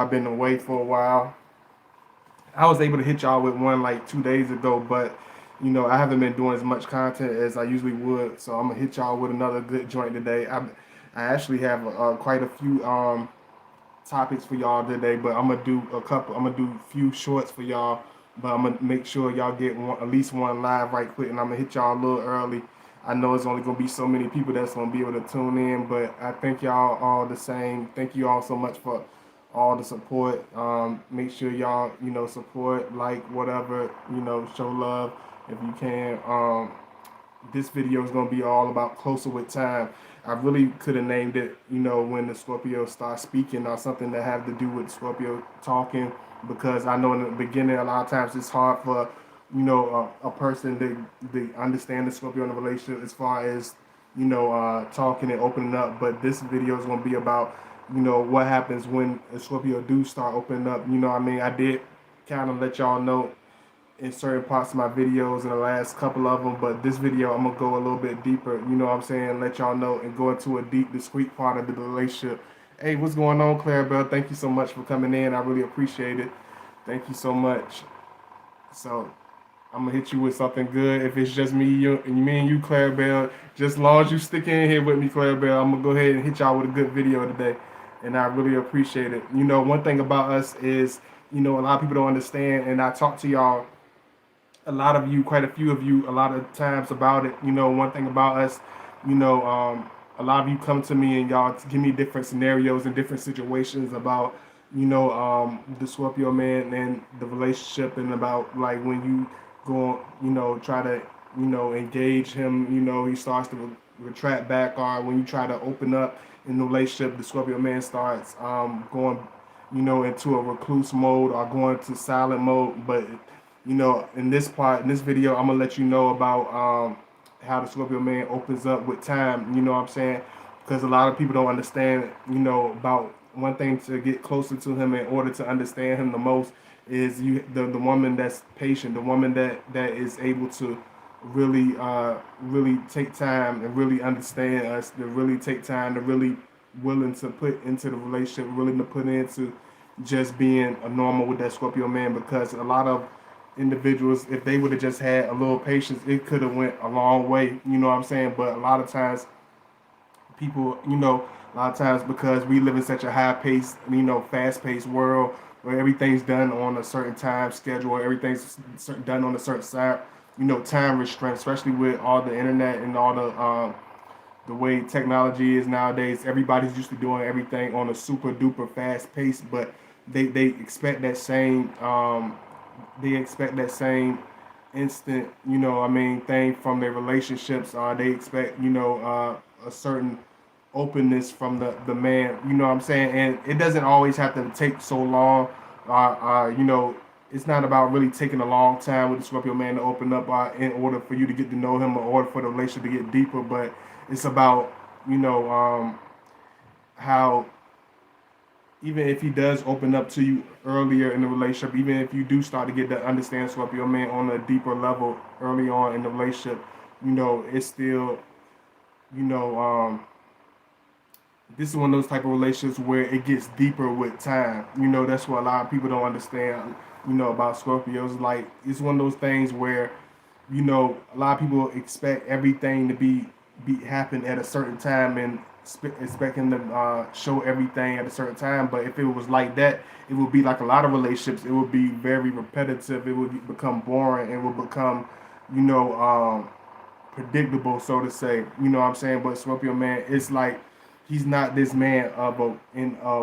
I've been away for a while. I was able to hit y'all with one like 2 days ago, but I haven't been doing as much content as I usually would. So I'm gonna hit y'all with another good joint today. I actually have quite a few topics for y'all today, but I'm gonna do a couple. I'm gonna do a few shorts for y'all, but I'm gonna make sure y'all get at least one live right quick, and I'm gonna hit y'all a little early. I know it's only gonna be so many people that's gonna be able to tune in, but I thank y'all all the same. Thank you all so much for all the support. Make sure y'all support, like, whatever, show love if you can. This video is going to be all about closer with time. I really could have named it, when the Scorpio starts speaking, or something that have to do with Scorpio talking, because I know in the beginning a lot of times it's hard for, a person to understand the Scorpio in a relationship as far as, talking and opening up. But this video is going to be about, what happens when a Scorpio do start opening up. I did kind of let y'all know in certain parts of my videos in the last couple of them, but this video I'm gonna go a little bit deeper, let y'all know and go into a deep, discreet part of the relationship. Hey, what's going on, Clarabelle? Thank you so much for coming in. I really appreciate it. Thank you so much. So I'm gonna hit you with something good. If it's just me and you, Clarabelle, just as long as you stick in here with me, Clarabelle, I'm gonna go ahead and hit y'all with a good video today, and I really appreciate it. One thing about us is, a lot of people don't understand, and I talk to y'all, a lot of you, quite a few of you, a lot of times about it. One thing about us, a lot of you come to me and y'all give me different scenarios and different situations about, the Scorpio man and the relationship, and about like when you go, try to, engage him, he starts to retract back, or when you try to open up in the relationship, the Scorpio man starts going, into a recluse mode or going to silent mode. But in this video, I'm gonna let you know about how the Scorpio man opens up with time. You know what I'm saying? Because a lot of people don't understand. About one thing to get closer to him in order to understand him the most is the woman that's patient, the woman that is able to really take time and really understand us, to really take time, to really willing to put into the relationship, willing to put into just being a normal with that Scorpio man. Because a lot of individuals, if they would have just had a little patience, it could have went a long way. You know what I'm saying? But a lot of times, people, a lot of times, because we live in such a high paced, fast paced world where everything's done on a certain time schedule, everything's done on a certain side, time restraint, especially with all the internet and all the way technology is nowadays. Everybody's used to doing everything on a super duper fast pace, but they expect that same instant, thing from their relationships. They expect, a certain openness from the man, what I'm saying? And it doesn't always have to take so long. It's not about really taking a long time with the Scorpio man to open up, in order for you to get to know him, or in order for the relationship to get deeper. But it's about, how even if he does open up to you earlier in the relationship, even if you do start to get to understand Scorpio man on a deeper level early on in the relationship, it's still, you know, this is one of those type of relationships where it gets deeper with time. That's what a lot of people don't understand, about Scorpios. Like, it's one of those things where, a lot of people expect everything to be happen at a certain time, and expecting to show everything at a certain time. But if it was like that, it would be like a lot of relationships. It would be very repetitive. It would become boring. It would become, you know, predictable, so to say. You know what I'm saying? But Scorpio man, it's like he's not this man of a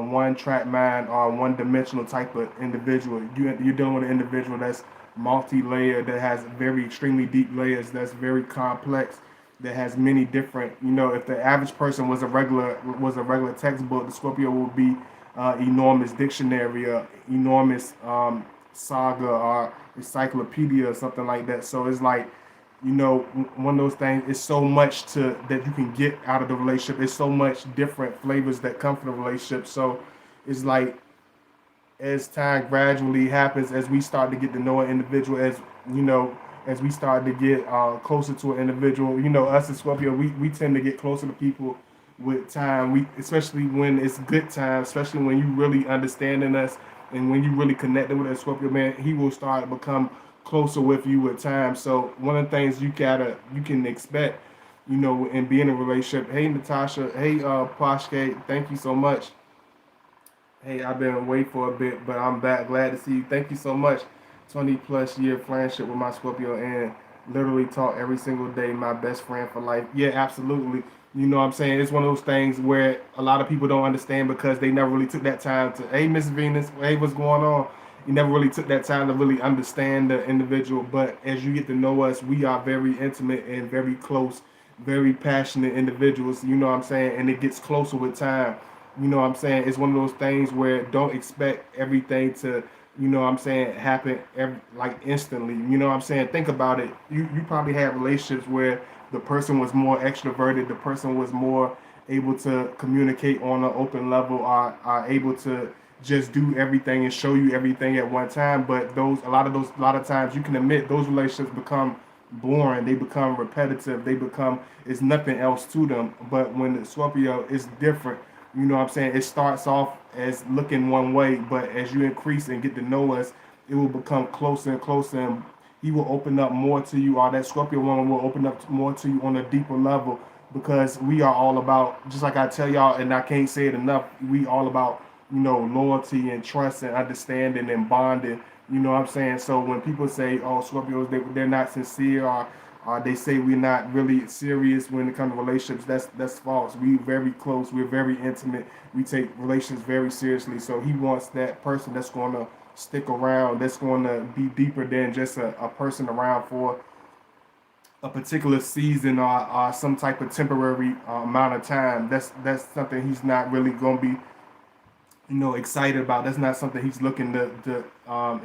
one track mind or one dimensional type of individual. You're dealing with an individual that's multi-layered, that has very extremely deep layers, that's very complex, that has many different. If the average person was a regular textbook, the Scorpio would be enormous dictionary, enormous saga or encyclopedia or something like that. So it's like, one of those things. It's so much that you can get out of the relationship. It's so much different flavors that come from the relationship. So it's like, as time gradually happens, as we start to get to know an individual, as we start to get closer to an individual, us as Scorpio, we tend to get closer to people, with time. We especially when it's good time, especially when you really understanding us and when you really connected with that Scorpio man, he will start to become closer with you with time. So one of the things you can expect, in being in a relationship. Hey Natasha, hey Poshke, thank you so much. Hey, I've been away for a bit, but I'm back. Glad to see you. Thank you so much. 20 plus year friendship with my Scorpio and literally talk every single day. My best friend for life. Yeah, absolutely. You know what I'm saying? It's one of those things where a lot of people don't understand because they never really took that time to, hey, Miss Venus, hey, what's going on? You never really took that time to really understand the individual. But as you get to know us, we are very intimate and very close, very passionate individuals. You know what I'm saying? And it gets closer with time. You know what I'm saying? It's one of those things where don't expect everything to, happen like instantly. You know what I'm saying? Think about it. You probably had relationships where the person was more extroverted, the person was more able to communicate on an open level, are able to just do everything and show you everything at one time. But a lot of times you can admit those relationships become boring, they become repetitive, they become, it's nothing else to them. But when the Scorpio is different, you know what I'm saying? It starts off as looking one way, but as you increase and get to know us, it will become closer and closer, and he will open up more to you, or that Scorpio woman will open up more to you on a deeper level, because we are all about, just like I tell y'all, and I can't say it enough, we all about, loyalty and trust and understanding and bonding. You know what I'm saying? So when people say, oh, Scorpios, they're not sincere, or they say we're not really serious when it comes to relationships, that's false. We're very close. We're very intimate. We take relations very seriously. So he wants that person that's going to stick around, that's going to be deeper than just a person around for a particular season, or some type of temporary amount of time. That's something he's not really going to be, excited about. That's not something he's looking to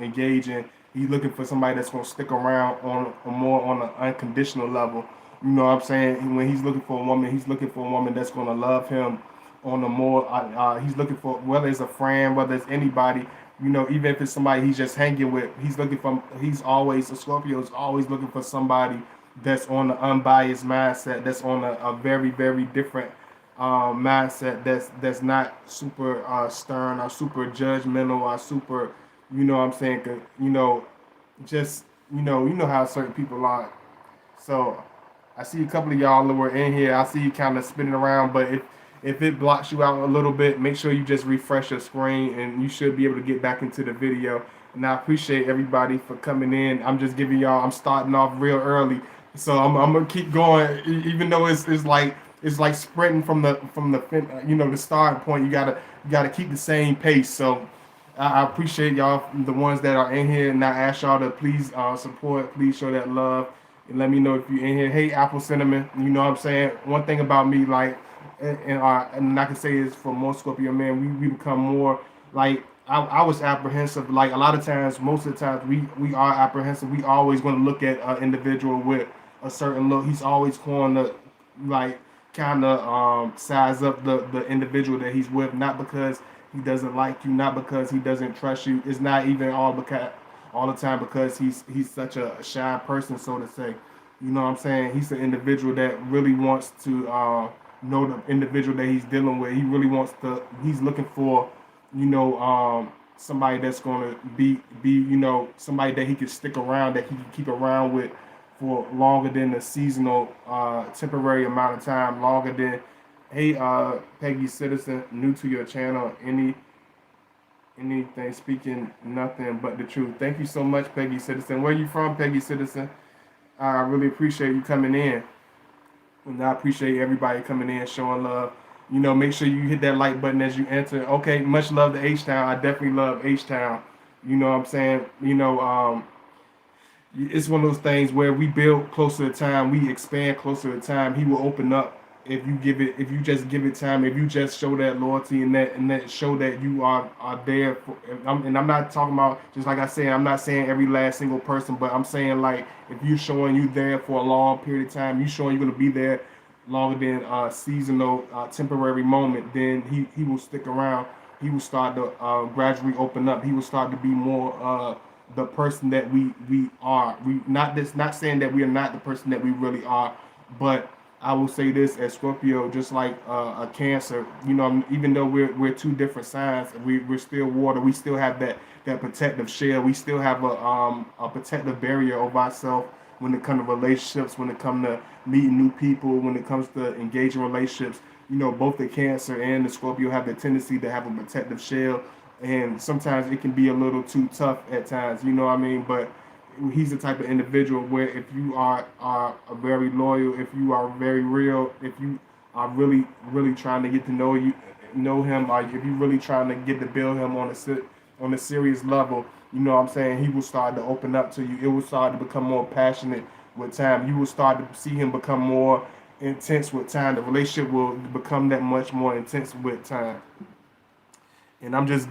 engage in. He's looking for somebody that's going to stick around on more on an unconditional level. You know what I'm saying? When he's looking for a woman, he's looking for a woman that's going to love him on a more. He's looking for, whether it's a friend, whether it's anybody. Even if it's somebody he's just hanging with, he's looking for. He's always, a Scorpio is always looking for somebody that's on an unbiased mindset. That's on a very very different mindset, that's not super stern or super judgmental or super, what I'm saying, just, how certain people are. So I see a couple of y'all that were in here. I see you kind of spinning around, but if it blocks you out a little bit, make sure you just refresh your screen, and you should be able to get back into the video. And I appreciate everybody for coming in. I'm just giving y'all. I'm starting off real early, so I'm gonna keep going, even though it's like sprinting from the starting point. You gotta keep the same pace. So I appreciate y'all, the ones that are in here, and I ask y'all to please support, please show that love, and let me know if you're in here. Hey, Apple Cinnamon, you know what I'm saying? One thing about me, like, and I can say this for most Scorpio men, we become more like, I was apprehensive. Like a lot of times, most of the times, we are apprehensive. We always going to look at an individual with a certain look. He's always going to, like, kind of size up the individual that he's with, not because he doesn't like you, not because he doesn't trust you. It's not even all the time because he's such a shy person, so to say. You know what I'm saying? He's an individual that really wants to know the individual that he's dealing with. He really wants to. He's looking for, somebody that's gonna be somebody that he can stick around, that he can keep around with for longer than a seasonal, temporary amount of time, longer than. Hey, Peggy Citizen, new to your channel. Anything, speaking nothing but the truth. Thank you so much, Peggy Citizen. Where you from, Peggy Citizen? I really appreciate you coming in. And I appreciate everybody coming in, showing love. Make sure you hit that like button as you enter. Okay, much love to H-Town. I definitely love H-Town. You know what I'm saying? It's one of those things where we build closer to time, we expand closer to time. He will open up if you just give it time, if you just show that loyalty, and that show that you are there for. And I'm not talking about, just like I said, I'm not saying every last single person, but I'm saying, like, if you showing you there for a long period of time, you showing you're gonna be there longer than a seasonal, temporary moment, then he will stick around. He will start to gradually open up. He will start to be more the person that we are. We not saying that we are not the person that we really are, but I will say this as Scorpio, just like a Cancer, even though we're two different signs, we're still water. We still have that protective shell. We still have a protective barrier over ourselves when it comes to relationships, when it comes to meeting new people, when it comes to engaging relationships. Both the Cancer and the Scorpio have the tendency to have a protective shell, and sometimes it can be a little too tough at times. You know what I mean? But he's the type of individual where if you are very loyal, if you are very real, if you are really trying to get to know him, or if you really trying to get to build him on a serious level, you know what I'm saying, he will start to open up to you. It will start to become more passionate with time. You will start to see him become more intense with time. The relationship will become that much more intense with time. And I'm just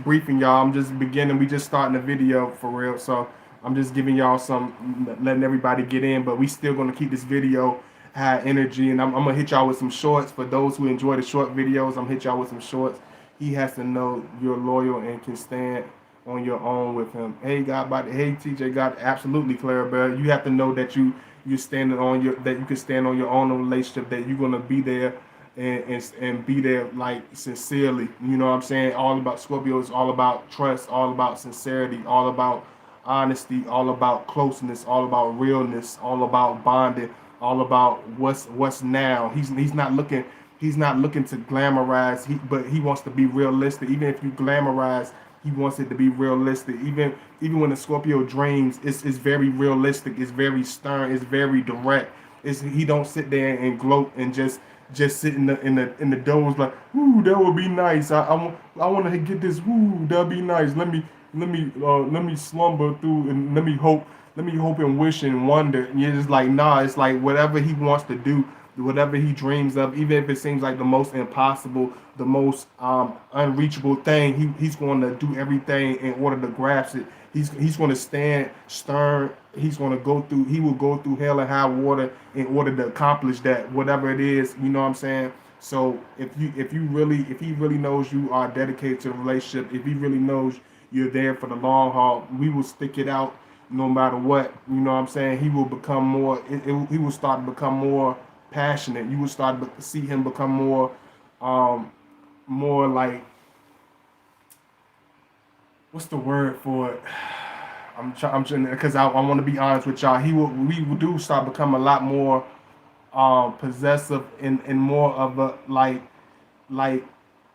briefing y'all. I'm just beginning. We just starting the video for real. So I'm just giving y'all some, letting everybody get in. But we still gonna keep this video high energy. And I'm gonna hit y'all with some shorts for those who enjoy the short videos. I'm gonna hit y'all with some shorts. He has to know you're loyal and can stand on your own with him. Hey TJ, got absolutely, Clarabelle. You have to know that you're standing on that you can stand on your own relationship. That you're gonna be there and be there like sincerely. You know what I'm saying? All about Scorpio is all about trust, all about sincerity, all about honesty, all about closeness, all about realness, all about bonding, all about what's now. He's not looking to glamorize, but he wants to be realistic. Even if you glamorize, he wants it to be realistic. Even when the Scorpio dreams, it's very realistic. It's very stern. It's very direct. He don't sit there and gloat and just sit in the doze like, ooh, that would be nice. I want to get this. Ooh, that'd be nice. Let me slumber through and let me hope and wish and wonder. And you're just like, nah. It's like whatever he wants to do, whatever he dreams of, even if it seems like the most impossible, the most unreachable thing, he's going to do everything in order to grasp it. He's going to stand stern. He will go through hell and high water in order to accomplish that, whatever it is. You know what I'm saying? So if he really knows you are dedicated to the relationship, if he really knows you're there for the long haul, we will stick it out no matter what. You know what I'm saying? He will become more. He will start to become more passionate. You will start to see him become more like, what's the word for it? I'm trying because I want to be honest with y'all. We will do start becoming a lot more possessive in more of a like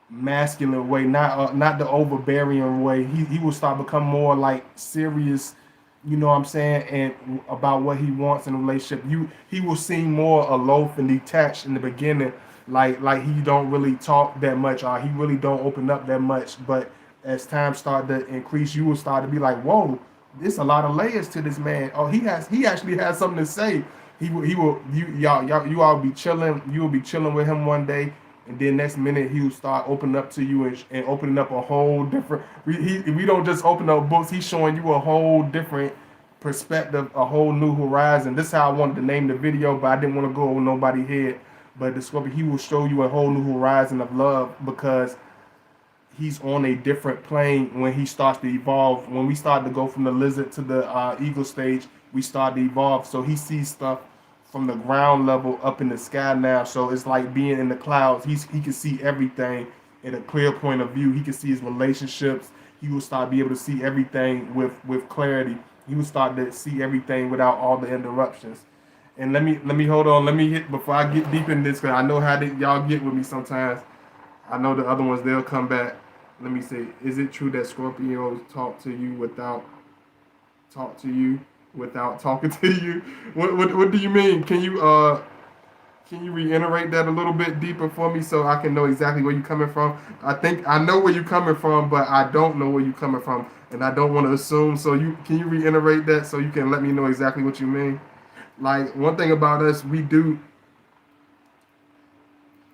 masculine way, not the overbearing way. He will start become more like serious, you know what I'm saying, and about what he wants in a relationship. He will seem more aloof and detached in the beginning, like he don't really talk that much, or he really don't open up that much. But as time start to increase, you will start to be like, whoa, there's a lot of layers to this man. Oh, he actually has something to say. He will you all be chilling. You will be chilling with him one day, and then next minute he will start opening up to you and opening up a whole different. We don't just open up books. He's showing you a whole different perspective, a whole new horizon. This is how I wanted to name the video, but I didn't want to go over nobody's head. But the Scorpio, he will show you a whole new horizon of love because he's on a different plane when he starts to evolve. When we start to go from the lizard to the eagle stage, we start to evolve. So he sees stuff from the ground level up in the sky now. So it's like being in the clouds. He can see everything in a clear point of view. He can see his relationships. He will start be able to see everything with clarity. He will start to see everything without all the interruptions. And let me hold on. Let me hit before I get deep in this because I know how y'all get with me sometimes. I know the other ones they'll come back. Let me see. Is it true that Scorpios talk to you without talking to you? What do you mean? Can you reiterate that a little bit deeper for me so I can know exactly where you're coming from? I think I know where you're coming from, but I don't know where you're coming from, and I don't want to assume. So can you reiterate that so you can let me know exactly what you mean? Like one thing about us, we do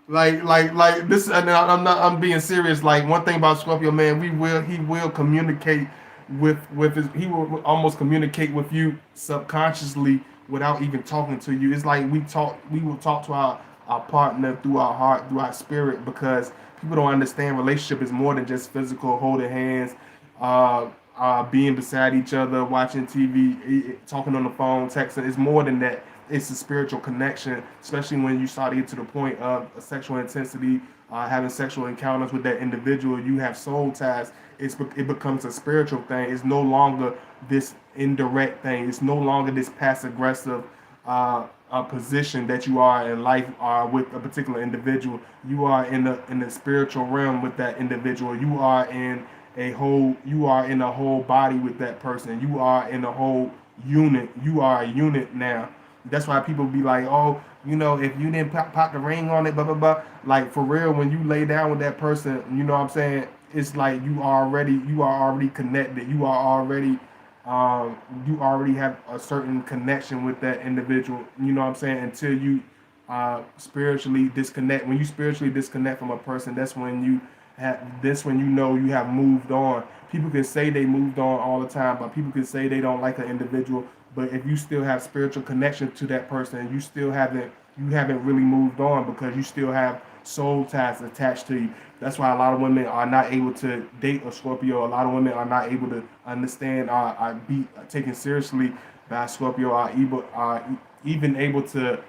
like this, and I'm being serious. Like one thing about Scorpio, man, he will communicate he will almost communicate with you subconsciously without even talking to you. It's like we will talk to our partner through our heart, through our spirit, because people don't understand relationship is more than just physical, holding hands, being beside each other, watching TV, talking on the phone, texting. It's more than that. it's a spiritual connection, especially when you start to get to the point of sexual intensity, having sexual encounters with that individual. You have soul ties. It becomes a spiritual thing. It's no longer this indirect thing. It's no longer this passive aggressive position that you are in life with a particular individual. You are in the spiritual realm with that individual. You are in a whole. You are in a whole body with that person. You are in a whole unit. You are a unit now. That's why people be like, oh, if you didn't pop the ring on it, blah blah blah. Like for real, when you lay down with that person, you know what I'm saying? It's like you are already connected. You already have a certain connection with that individual. You know what I'm saying? Until you spiritually disconnect. When you spiritually disconnect from a person, that's when you know you have moved on. People can say they moved on all the time, but people can say they don't like an individual. But if you still have spiritual connection to that person, you haven't really moved on because you still have soul ties attached to you. That's why a lot of women are not able to date a Scorpio. A lot of women are not able to understand or be taken seriously by Scorpio. Are even able to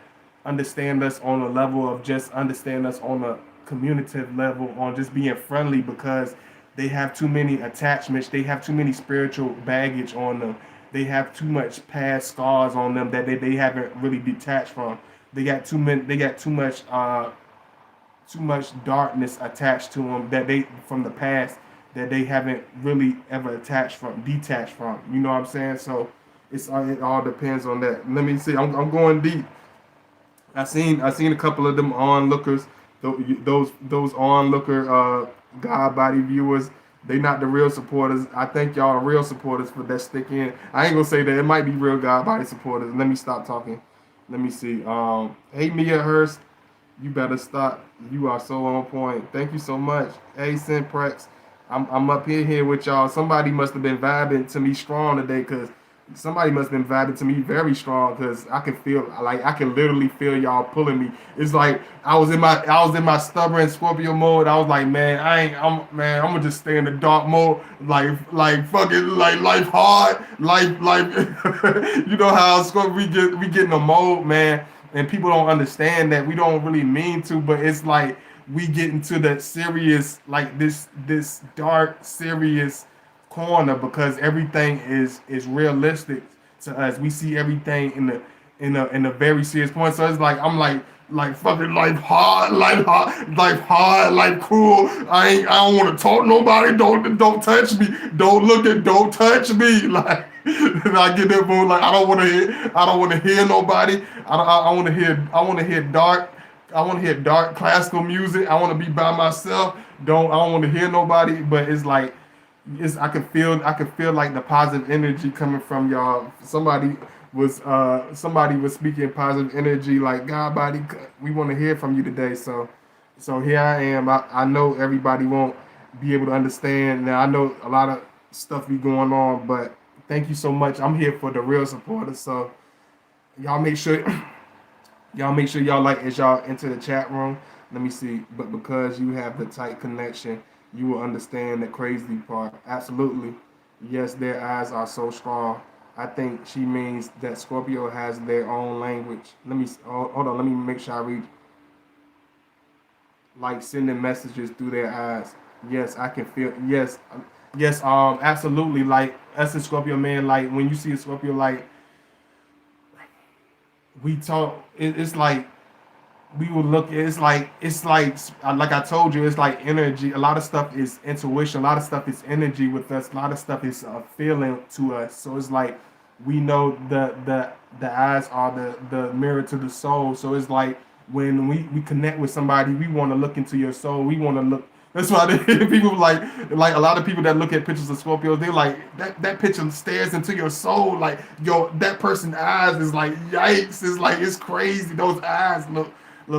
understand us on a level of just understand us on a communicative level, on just being friendly, because they have too many attachments. They have too many spiritual baggage on them. They have too much past scars on them that they haven't really detached from. They got too many. They got too much darkness attached to them that they from the past that they haven't really ever detached from. You know what I'm saying? So it all depends on that. Let me see. I'm going deep. I seen a couple of them onlookers, those onlooker God body viewers. They not the real supporters. I think y'all are real supporters for that stick in. I ain't gonna say that. It might be real God body supporters. Let me stop talking. Let me see. Hey Mia Hurst, you better stop. You are so on point. Thank you so much. Hey Simprex, I'm up here with y'all. Somebody must have been vibing to me strong today, cause somebody must have been vibing to me very strong, because I can literally feel y'all pulling me. It's like I was in my stubborn Scorpio mode. I was like, man, I'm gonna just stay in the dark mode, like fucking like life hard, life you know how Scorpio we get in a mode, man, and people don't understand that. We don't really mean to, but it's like we get into that serious, like this dark serious corner, because everything is realistic to us. We see everything in a very serious point. So it's like I'm like fucking life cool. I don't want to talk to nobody. Don't touch me. Don't touch me. Like and I get that mood, like I don't want to hear nobody. I want to hear dark classical music. I want to be by myself. I don't want to hear nobody. But it's like I can feel like the positive energy coming from y'all. Somebody was speaking positive energy, like God body, we want to hear from you today. So here I am. I know everybody won't be able to understand. Now I know a lot of stuff be going on, but thank you so much. I'm here for the real supporters. So y'all make sure y'all like as y'all enter the chat room. Let me see. But because you have the tight connection, you will understand the crazy part. Absolutely. Yes, their eyes are so strong. I think she means that Scorpio has their own language. Hold on. Let me make sure I read. Like sending messages through their eyes. Yes, I can feel. Yes. Absolutely. Like us as Scorpio man. Like when you see a Scorpio, like we talk. It's like we will look. It's like I told you. It's like energy. A lot of stuff is intuition. A lot of stuff is energy with us. A lot of stuff is a feeling to us. So it's like we know the eyes are the mirror to the soul. So it's like when we connect with somebody, we want to look into your soul. We want to look. That's why people like a lot of people that look at pictures of Scorpios, they like that picture stares into your soul. Like that person's eyes is like yikes. It's like it's crazy. Those eyes look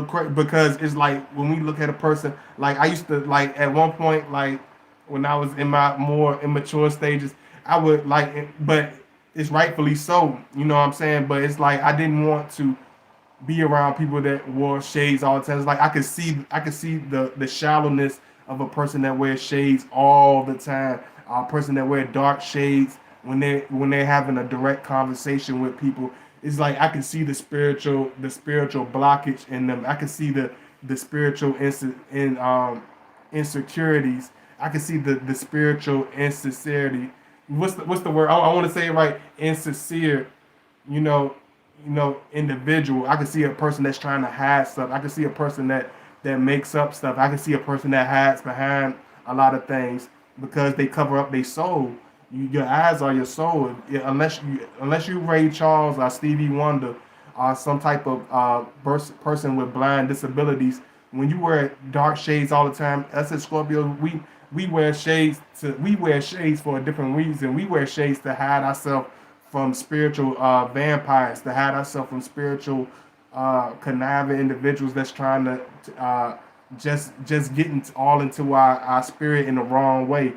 crazy, because it's like when we look at a person. Like I used to, like at one point, like when I was in my more immature stages, I would like, but it's rightfully so. You know what I'm saying? But it's like I didn't want to be around people that wore shades all the time. It's like I could see the shallowness of a person that wears shades all the time. A person that wear dark shades when they're having a direct conversation with people. It's like I can see the spiritual blockage in them. I can see the spiritual insecurities. I can see the spiritual insincerity. What's the word? I want to say it right. Insincere, you know, individual. I can see a person that's trying to hide stuff. I can see a person that makes up stuff. I can see a person that hides behind a lot of things because they cover up their soul. Your eyes are your soul. Unless you Ray Charles or Stevie Wonder or some type of person with blind disabilities, when you wear dark shades all the time, us as Scorpios, we wear shades for a different reason. We wear shades to hide ourselves from spiritual vampires, to hide ourselves from spiritual conniving individuals that's trying to just getting all into our spirit in the wrong way.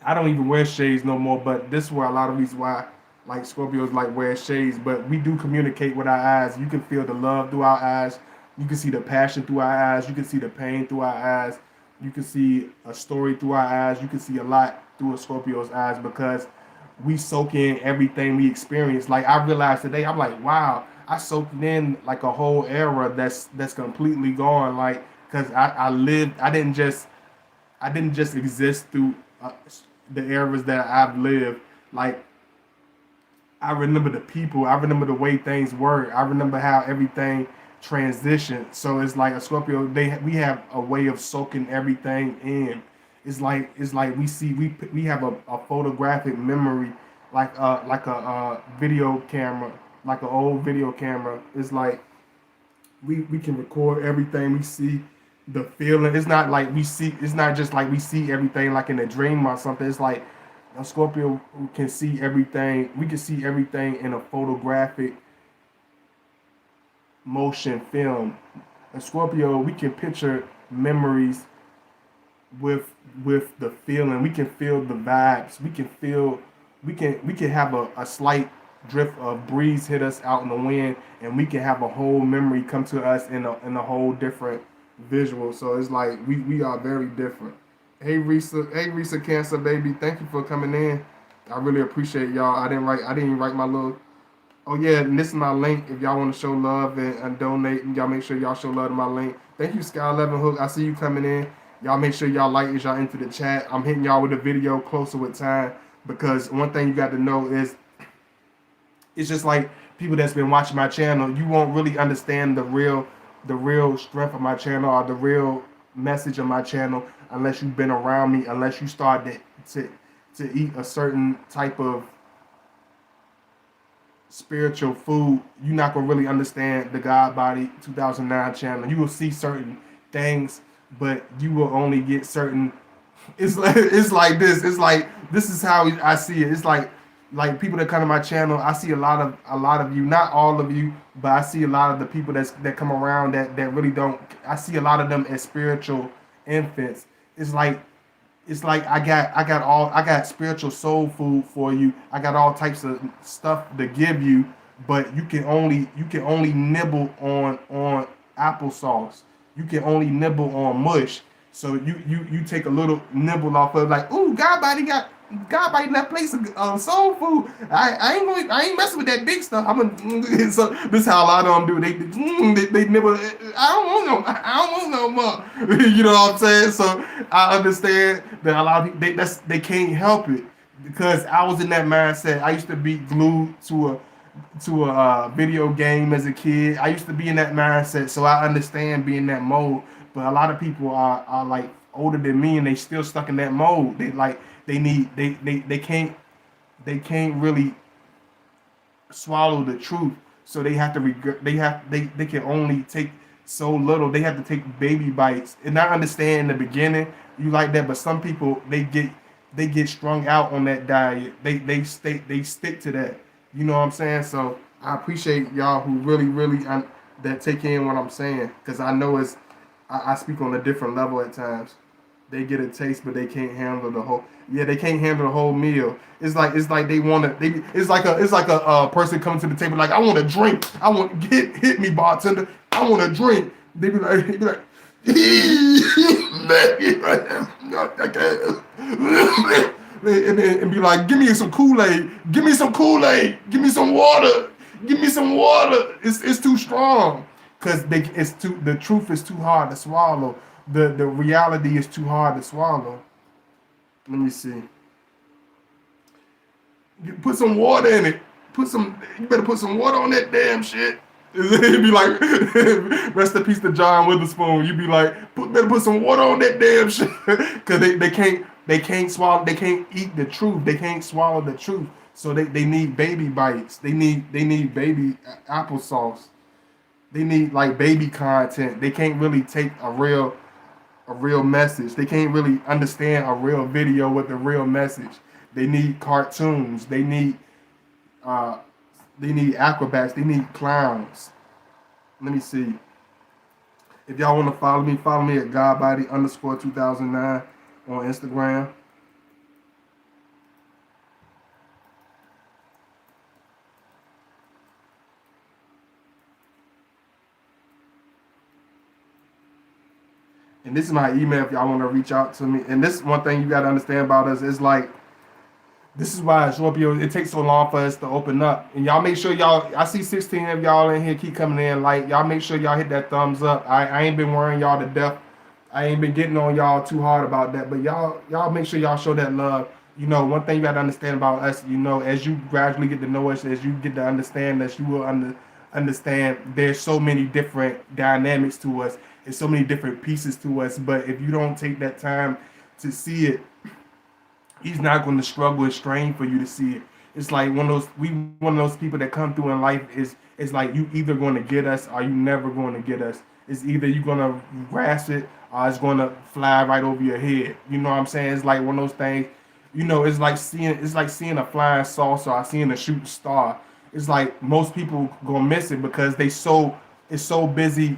I don't even wear shades no more, but this is where a lot of reasons why like Scorpios like wear shades, but we do communicate with our eyes. You can feel the love through our eyes. You can see the passion through our eyes. You can see the pain through our eyes. You can see a story through our eyes. You can see a lot through a Scorpio's eyes because we soak in everything we experience. Like I realized today, I'm like, wow, I soaked in like a whole era that's completely gone. Like, cause I lived, I didn't just exist through the eras that I've lived. Like I remember the people. I remember the way things were. I remember how everything transitioned. So it's like a Scorpio. We have a way of soaking everything in. It's like we have a photographic memory, like a video camera, like an old video camera. It's like we can record everything we see, the feeling. It's not like we see. It's not just like we see everything like in a dream or something. It's like a Scorpio can see everything. We can see everything in a photographic motion film. A Scorpio, we can picture memories with the feeling. We can feel the vibes. We can have a slight drift of breeze hit us out in the wind, and we can have a whole memory come to us in a whole different visual. So it's like we are very different. Hey Risa Cancer baby, thank you for coming in. I really appreciate y'all. I didn't write my little. Oh yeah, and this is my link. If y'all want to show love and donate, y'all make sure y'all show love to my link. Thank you, Sky 11 Hook. I see you coming in. Y'all make sure y'all like as y'all into the chat. I'm hitting y'all with a video closer with time because one thing you got to know is it's just like people that's been watching my channel. You won't really understand the real strength of my channel or the real message of my channel unless you've been around me, unless you start to eat a certain type of spiritual food. You're not gonna really understand the God Body 2009 channel. You will see certain things, but you will only get certain. It's like this. It's like this is how I see it. It's like people that come to my channel. I see a lot of you, not all of you, but I see a lot of the people that come around that really don't. I see a lot of them as spiritual infants. It's like I got spiritual soul food for you. I got all types of stuff to give you, but you can only nibble on applesauce. You can only nibble on mush. So you take a little nibble off of like, ooh, God body that place of soul food. I ain't messing with that big stuff. So this is how a lot of them do. They nibble. I don't want no more. You know what I'm saying? So I understand that a lot of people they can't help it because I was in that mindset. I used to be glued to a video game as a kid. I used to be in that mindset, so I understand being in that mode. But a lot of people are like older than me and they still stuck in that mode. They can't really swallow the truth. So they have to regret. They can only take so little. They have to take baby bites. And I understand in the beginning you like that, but some people they get strung out on that diet. They stick to that. You know what I'm saying? So I appreciate y'all who really that take in what I'm saying because I know I speak on a different level at times. They get a taste, but they can't handle the whole. Yeah, they can't handle the whole meal. It's like they want to. It's like a person coming to the table like I want a drink. I want hit me bartender. I want a drink. They be like, I can't. And be like, give me some Kool-Aid. Give me some Kool-Aid. Give me some water. Give me some water. It's too strong. Cause the truth is too hard to swallow. The reality is too hard to swallow. Let me see. You put some water in it. You better put some water on that damn shit. It'd be like, rest in peace to John Witherspoon. You'd be like, better put some water on that damn shit, because they can't swallow, they can't eat the truth, they can't swallow the truth. So they need baby bites. They need baby applesauce. They need like baby content. They can't really take a real message. They can't really understand a real video with a real message. They need cartoons. Uh, they need acrobats. They need clowns. Let me see. If y'all want to follow me at Godbody_2009 on Instagram. And this is my email if y'all want to reach out to me. And this one thing you got to understand about us is like, this is why Scorpio, it takes so long for us to open up. And y'all make sure I see 16 of y'all in here keep coming in. Like, y'all make sure y'all hit that thumbs up. I ain't been worrying y'all to death. I ain't been getting on y'all too hard about that. But y'all make sure y'all show that love. You know, one thing you got to understand about us, you know, as you gradually get to know us, as you get to understand us, you will understand there's so many different dynamics to us. There's so many different pieces to us. But if you don't take that time to see it, he's not going to struggle and strain for you to see it. It's like one of those people that come through in life is like you either going to get us or you never going to get us. It's either you're going to grasp it or it's going to fly right over your head. You know what I'm saying? It's like one of those things. You know, it's like seeing a flying saucer or seeing a shooting star. It's like most people gonna miss it because they so busy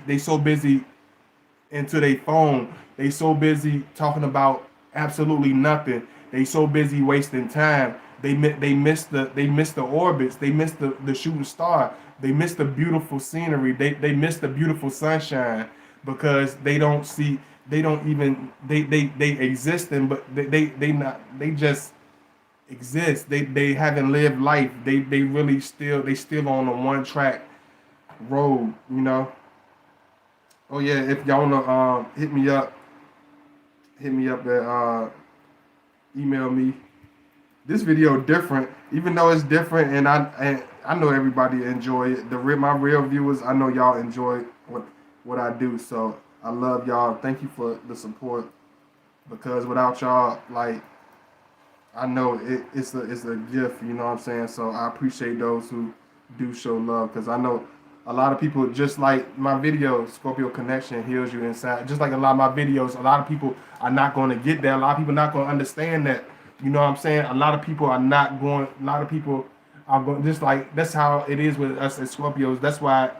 into their phone. They so busy talking about absolutely nothing. They so busy wasting time. They miss the orbits. They miss the shooting star. They miss the beautiful scenery. They miss the beautiful sunshine because they don't see. They don't even they existing, but they just exist. They haven't lived life. They really still on a one track road. You know. Oh yeah, if y'all wanna hit me up at email me. This video different, even though it's different, and I know everybody enjoy it. My real viewers, I know y'all enjoy what I do. So I love y'all. Thank you for the support, because without y'all, like, I know it's a gift. You know what I'm saying? So I appreciate those who do show love, because I know a lot of people, just like my video, Scorpio Connection Heals You Inside, just like a lot of my videos, a lot of people are not going to get that. A lot of people are not going to understand that. You know what I'm saying? A lot of people are going, just like, that's how it is with us as Scorpios. That's why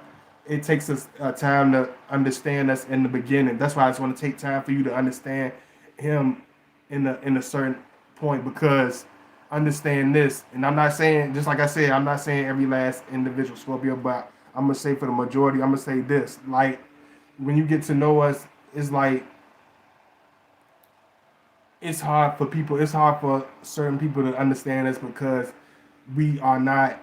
it takes us time to understand us in the beginning. That's why it's going to take time for you to understand him in a certain point, because understand this. And I'm not saying, just like I said, I'm not saying every last individual Scorpio, but I'm going to say for the majority, I'm going to say this. Like, when you get to know us, it's like, it's hard for certain people to understand us, because we are not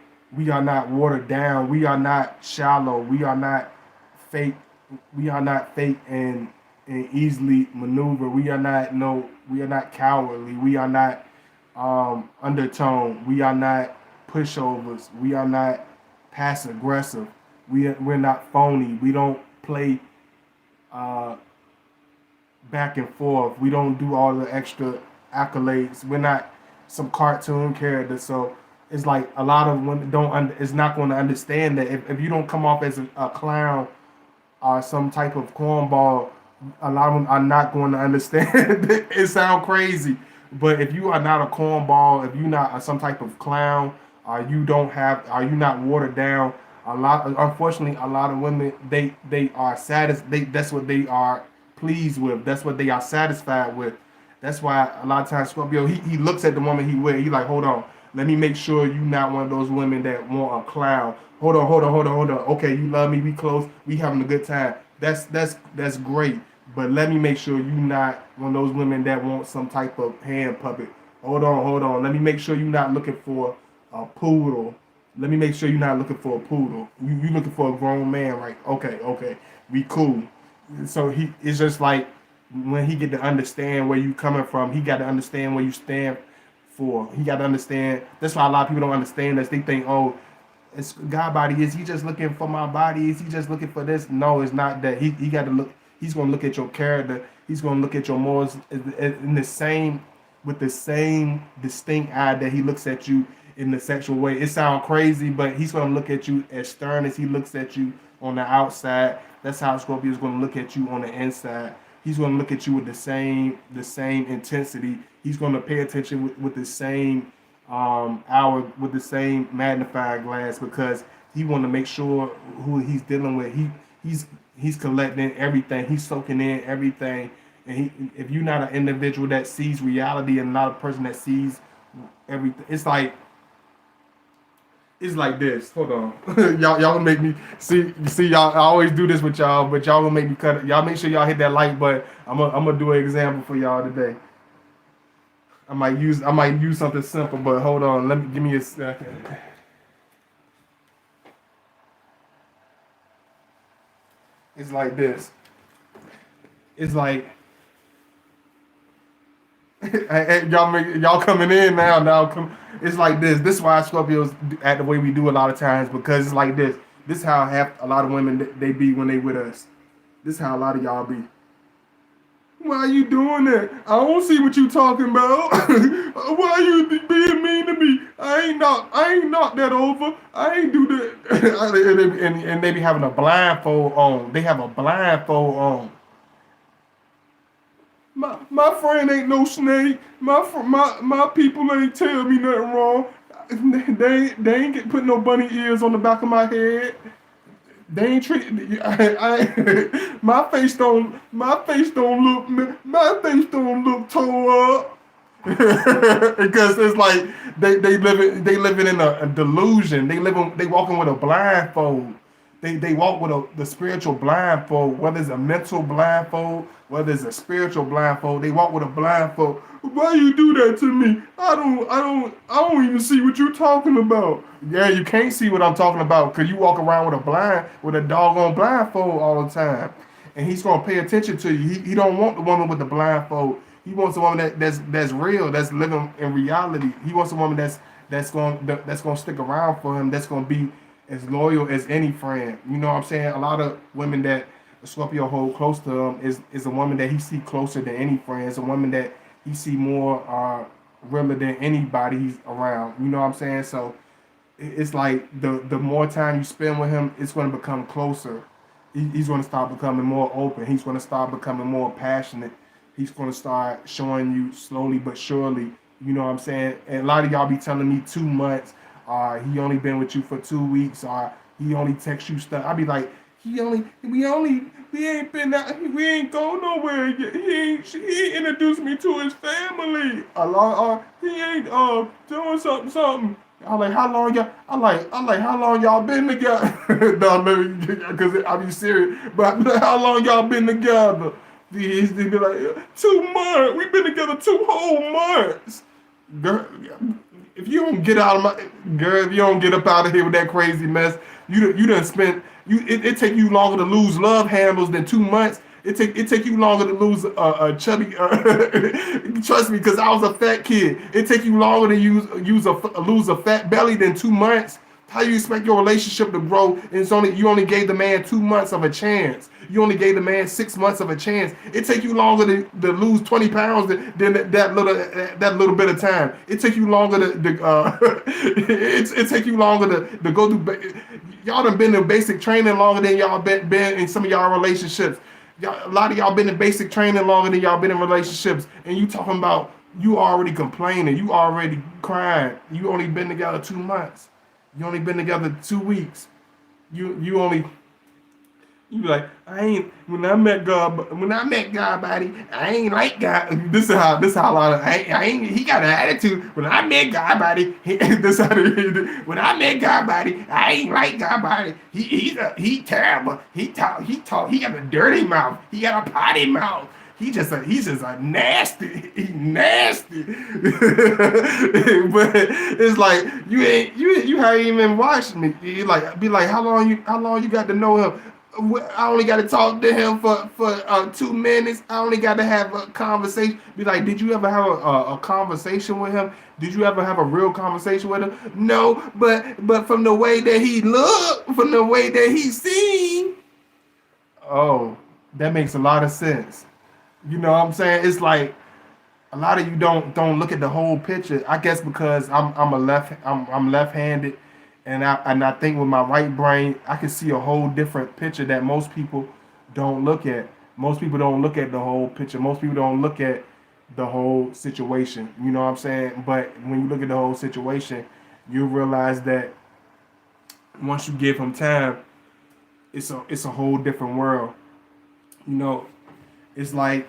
watered down. We are not shallow. We are not fake. We are not fake and easily maneuver. We are not cowardly. We are not undertone. We are not pushovers. We are not passive aggressive. We're not phony. We don't play back and forth. We don't do all the extra accolades. We're not some cartoon character. So it's like a lot of women is not going to understand that if you don't come off as a clown or some type of cornball, a lot of them are not going to understand. It sounds crazy, but if you are not a cornball, if you're not some type of clown, are you not watered down? Unfortunately, a lot of women, they are satisfied. That's what they are pleased with. That's what they are satisfied with. That's why a lot of times Scorpio, he looks at the woman he with. He like, hold on, let me make sure you're not one of those women that want a clown. Hold on. Okay, you love me. We close. We having a good time. That's great. But let me make sure you're not one of those women that want some type of hand puppet. Hold on. Let me make sure you're not looking for a poodle Let me make sure you're not looking for a poodle. You looking for a grown man, right? Okay, okay, we cool. So it's just like when he get to understand where you coming from, he got to understand where you stand for. He got to understand. That's why a lot of people don't understand this. They think, oh, it's God body. Is he just looking for my body? Is he just looking for this? No, it's not that. He got to look. He's gonna look at your character. He's gonna look at your morals in the same with the same distinct eye that he looks at you in the sexual way. It sounds crazy, but he's gonna look at you as stern as he looks at you on the outside. That's how Scorpio is gonna look at you on the inside. He's gonna look at you with the same intensity. He's gonna pay attention with the same hour with the same magnifying glass because he want to make sure who he's dealing with. He's collecting everything. He's soaking in everything. And if you're not an individual that sees reality and not a person that sees everything, it's like this. Hold on, y'all gonna make me see y'all. I always do this with y'all, but y'all gonna make me cut it. Y'all make sure y'all hit that like button. I'm gonna do an example for y'all today. I might use something simple, but hold on. Give me a second. It's like this. It's like y'all coming in now. It's like this. This is why Scorpios act the way we do a lot of times because it's like this. This is how half a lot of women they be when they with us. This is how a lot of y'all be. Why are you doing that? I don't see what you talking about. Why are you being mean to me? I ain't knocked that over. I ain't do that. and they be having a blindfold on. They have a blindfold on. My friend ain't no snake. My people ain't tell me nothing wrong. They ain't get put no bunny ears on the back of my head. They ain't treat. My face don't look tore up. Because it's like they living in a delusion. They walking with a blindfold. They walk with the spiritual blindfold, whether it's a mental blindfold, whether it's a spiritual blindfold. They walk with a blindfold. Why you do that to me? I don't even see what you're talking about. Yeah, you can't see what I'm talking about because you walk around with a doggone blindfold all the time, and he's gonna pay attention to you. He don't want the woman with the blindfold. He wants a woman that's real, that's living in reality. He wants a woman that's gonna stick around for him. That's gonna be as loyal as any friend. You know what I'm saying? A lot of women that Scorpio hold close to him is a woman that he see closer than any friend. It's a woman that he see more realer than anybody he's around. You know what I'm saying? So it's like the more time you spend with him, it's going to become closer. He's going to start becoming more open. He's going to start becoming more passionate. He's going to start showing you slowly but surely. You know what I'm saying? And a lot of y'all be telling me 2 months. He only been with you for 2 weeks. He only text you stuff. I be like, we ain't been out, we ain't go nowhere yet. He introduced me to his family. He ain't doing something. I'm like, how long y'all? How long y'all been together? No, because I be serious. But how long y'all been together? He be like, 2 months. We been together 2 whole months. Girl, if you don't get out of my girl, if you don't get up out of here with that crazy mess, you done spent it take you longer to lose love handles than 2 months. It take you longer to lose a chubby. Trust me, because I was a fat kid. It take you longer to lose a fat belly than 2 months. How you expect your relationship to grow? And you only gave the man 2 months of a chance. You only gave the man 6 months of a chance. It take you longer to lose 20 pounds than that little bit of time. It take you longer it take you longer to go through. Y'all done been in basic training longer than y'all been in some of y'all relationships. A lot of y'all been in basic training longer than y'all been in relationships, and you talking about you already complaining, you already crying. You only been together 2 months. You only been together 2 weeks. You be like, when I met God body, I ain't like God. This is how a lot of he got an attitude. When I met God body, when I met God body, I ain't like God body. He terrible. He got a dirty mouth. He got a potty mouth. he's just a nasty, he nasty. But it's like you haven't even watched me. You like be like, how long you got to know him? I only got to talk to him for 2 minutes. I only got to have a conversation. Be like, did you ever have a conversation with him? Did you ever have a real conversation with him? No, but from the way that he looked, from the way that he seen, oh, that makes a lot of sense. You know what I'm saying? It's like a lot of you don't look at the whole picture. I guess because I'm left-handed, and I think with my right brain I can see a whole different picture that most people don't look at. Most people don't look at the whole picture. Most people don't look at the whole situation. You know what I'm saying? But when you look at the whole situation, you realize that once you give him time, it's a whole different world. You know, it's like,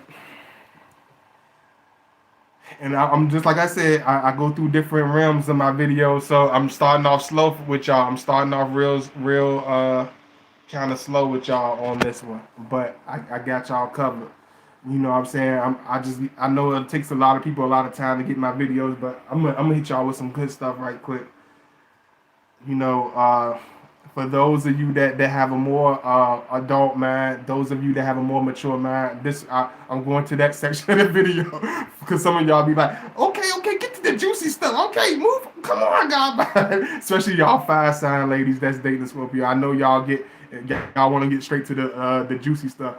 and I'm just like I said, I go through different realms in my videos. So I'm starting off slow with y'all. I'm starting off real kind of slow with y'all on this one, but I got y'all covered. You know what I'm saying? I know it takes a lot of people a lot of time to get my videos, but I'm gonna hit y'all with some good stuff right quick. You know, for those of you that have a more adult mind, those of you that have a more mature mind, I'm going to that section of the video because some of y'all be like, okay, get to the juicy stuff. Okay, move, come on, God, especially y'all fire sign ladies that's dating Scorpio. I know y'all want to get straight to the juicy stuff,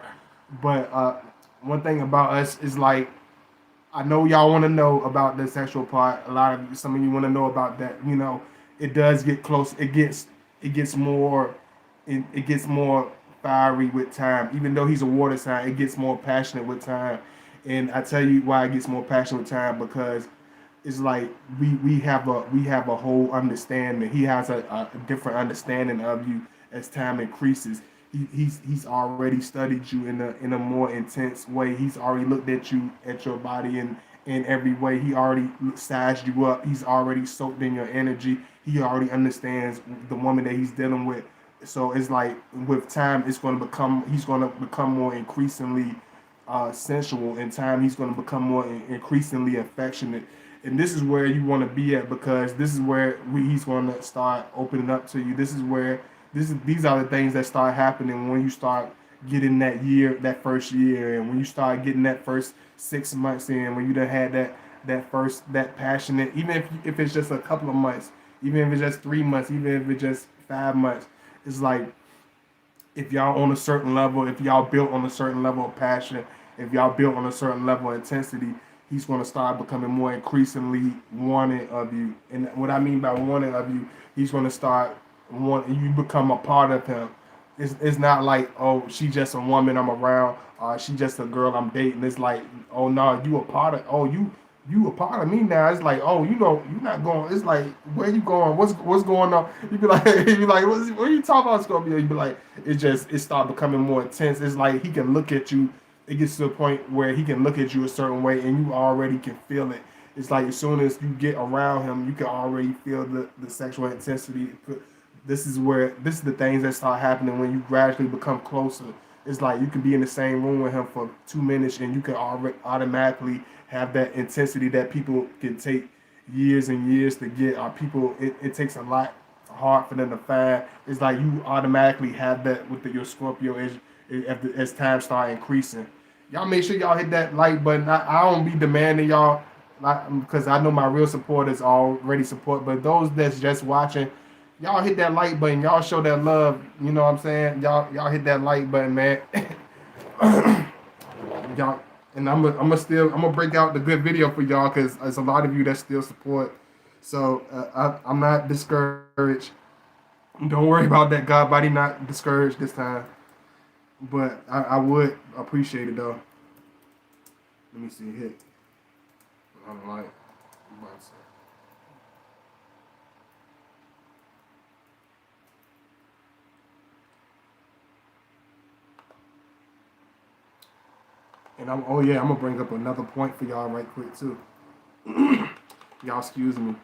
but one thing about us is like, I know y'all want to know about the sexual part. Some of you want to know about that. You know, it does get close. It gets more, it gets more fiery with time. Even though he's a water sign, it gets more passionate with time. And I tell you why it gets more passionate with time, because it's like we have a whole understanding. He has a different understanding of you as time increases. He's already studied you in a more intense way. He's already looked at your body in every way. He already sized you up. He's already soaked in your energy. He already understands the woman that he's dealing with. So it's like with time, he's going to become more increasingly sensual. In time, he's going to become more increasingly affectionate. And this is where you want to be at, because this is where he's going to start opening up to you. These are the things that start happening when you start getting that first year, and when you start getting that first 6 months in, when you done had that passionate, even if it's just a couple of months, even if it's just 3 months, even if it's just 5 months. It's like, if y'all on a certain level, if y'all built on a certain level of passion, if y'all built on a certain level of intensity, he's going to start becoming more increasingly wanting of you. And what I mean by wanting of you, he's going to start wanting you become a part of him. It's not like, oh, she just a woman I'm around, she just a girl I'm dating. It's like, oh no, you a part of me now. It's like, oh, you're not going. It's like, where you going? What's going on? You be like, what are you talking about, Scorpio? You be like, it start becoming more intense. It's like he can look at you. It gets to a point where he can look at you a certain way, and you already can feel it. It's like as soon as you get around him, you can already feel the sexual intensity. This is the things that start happening when you gradually become closer. It's like you can be in the same room with him for 2 minutes, and you can already automatically have that intensity that people can take years and years to get. It takes a lot hard for them to find. It's like you automatically have that with your Scorpio as time start increasing. Y'all make sure y'all hit that like button. I don't be demanding y'all, because I know my real supporters already support, but those that's just watching, y'all hit that like button. Y'all show that love. You know what I'm saying? Y'all hit that like button, man. Y'all, and I'm gonna break out the good video for y'all, because there's a lot of you that still support. So I'm not discouraged. Don't worry about that. God body not discouraged this time. But I would appreciate it though. Let me see. Hit. I'm like. And I'm gonna bring up another point for y'all right quick too. Y'all excuse me.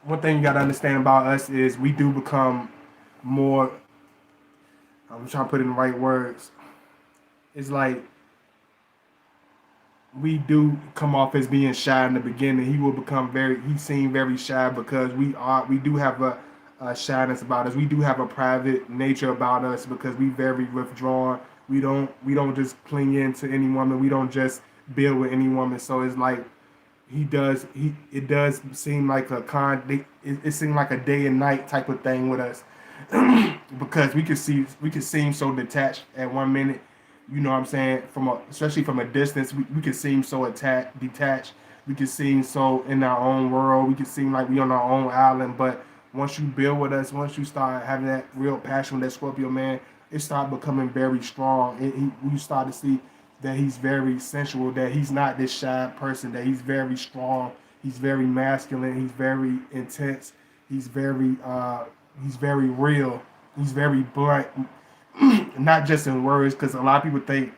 One thing you gotta understand about us is we do become more I'm trying to put in the right words. It's like we do come off as being shy in the beginning. He seemed very shy because we do have a shyness about us. We do have a private nature about us because we very withdrawn. We don't just cling in to any woman. We don't just build with any woman. So it's like it does seem like it seemed like a day and night type of thing with us. Because we could seem so detached at 1 minute, you know what I'm saying, especially from a distance. We could seem so detached. We could seem so in our own world. We could seem like we on our own island. But once you build with us, once you start having that real passion with that Scorpio man, it start becoming very strong. You start to see that he's very sensual, that he's not this shy person, that he's very strong, he's very masculine, he's very intense, he's very real, he's very blunt, not just in words, because a lot of people think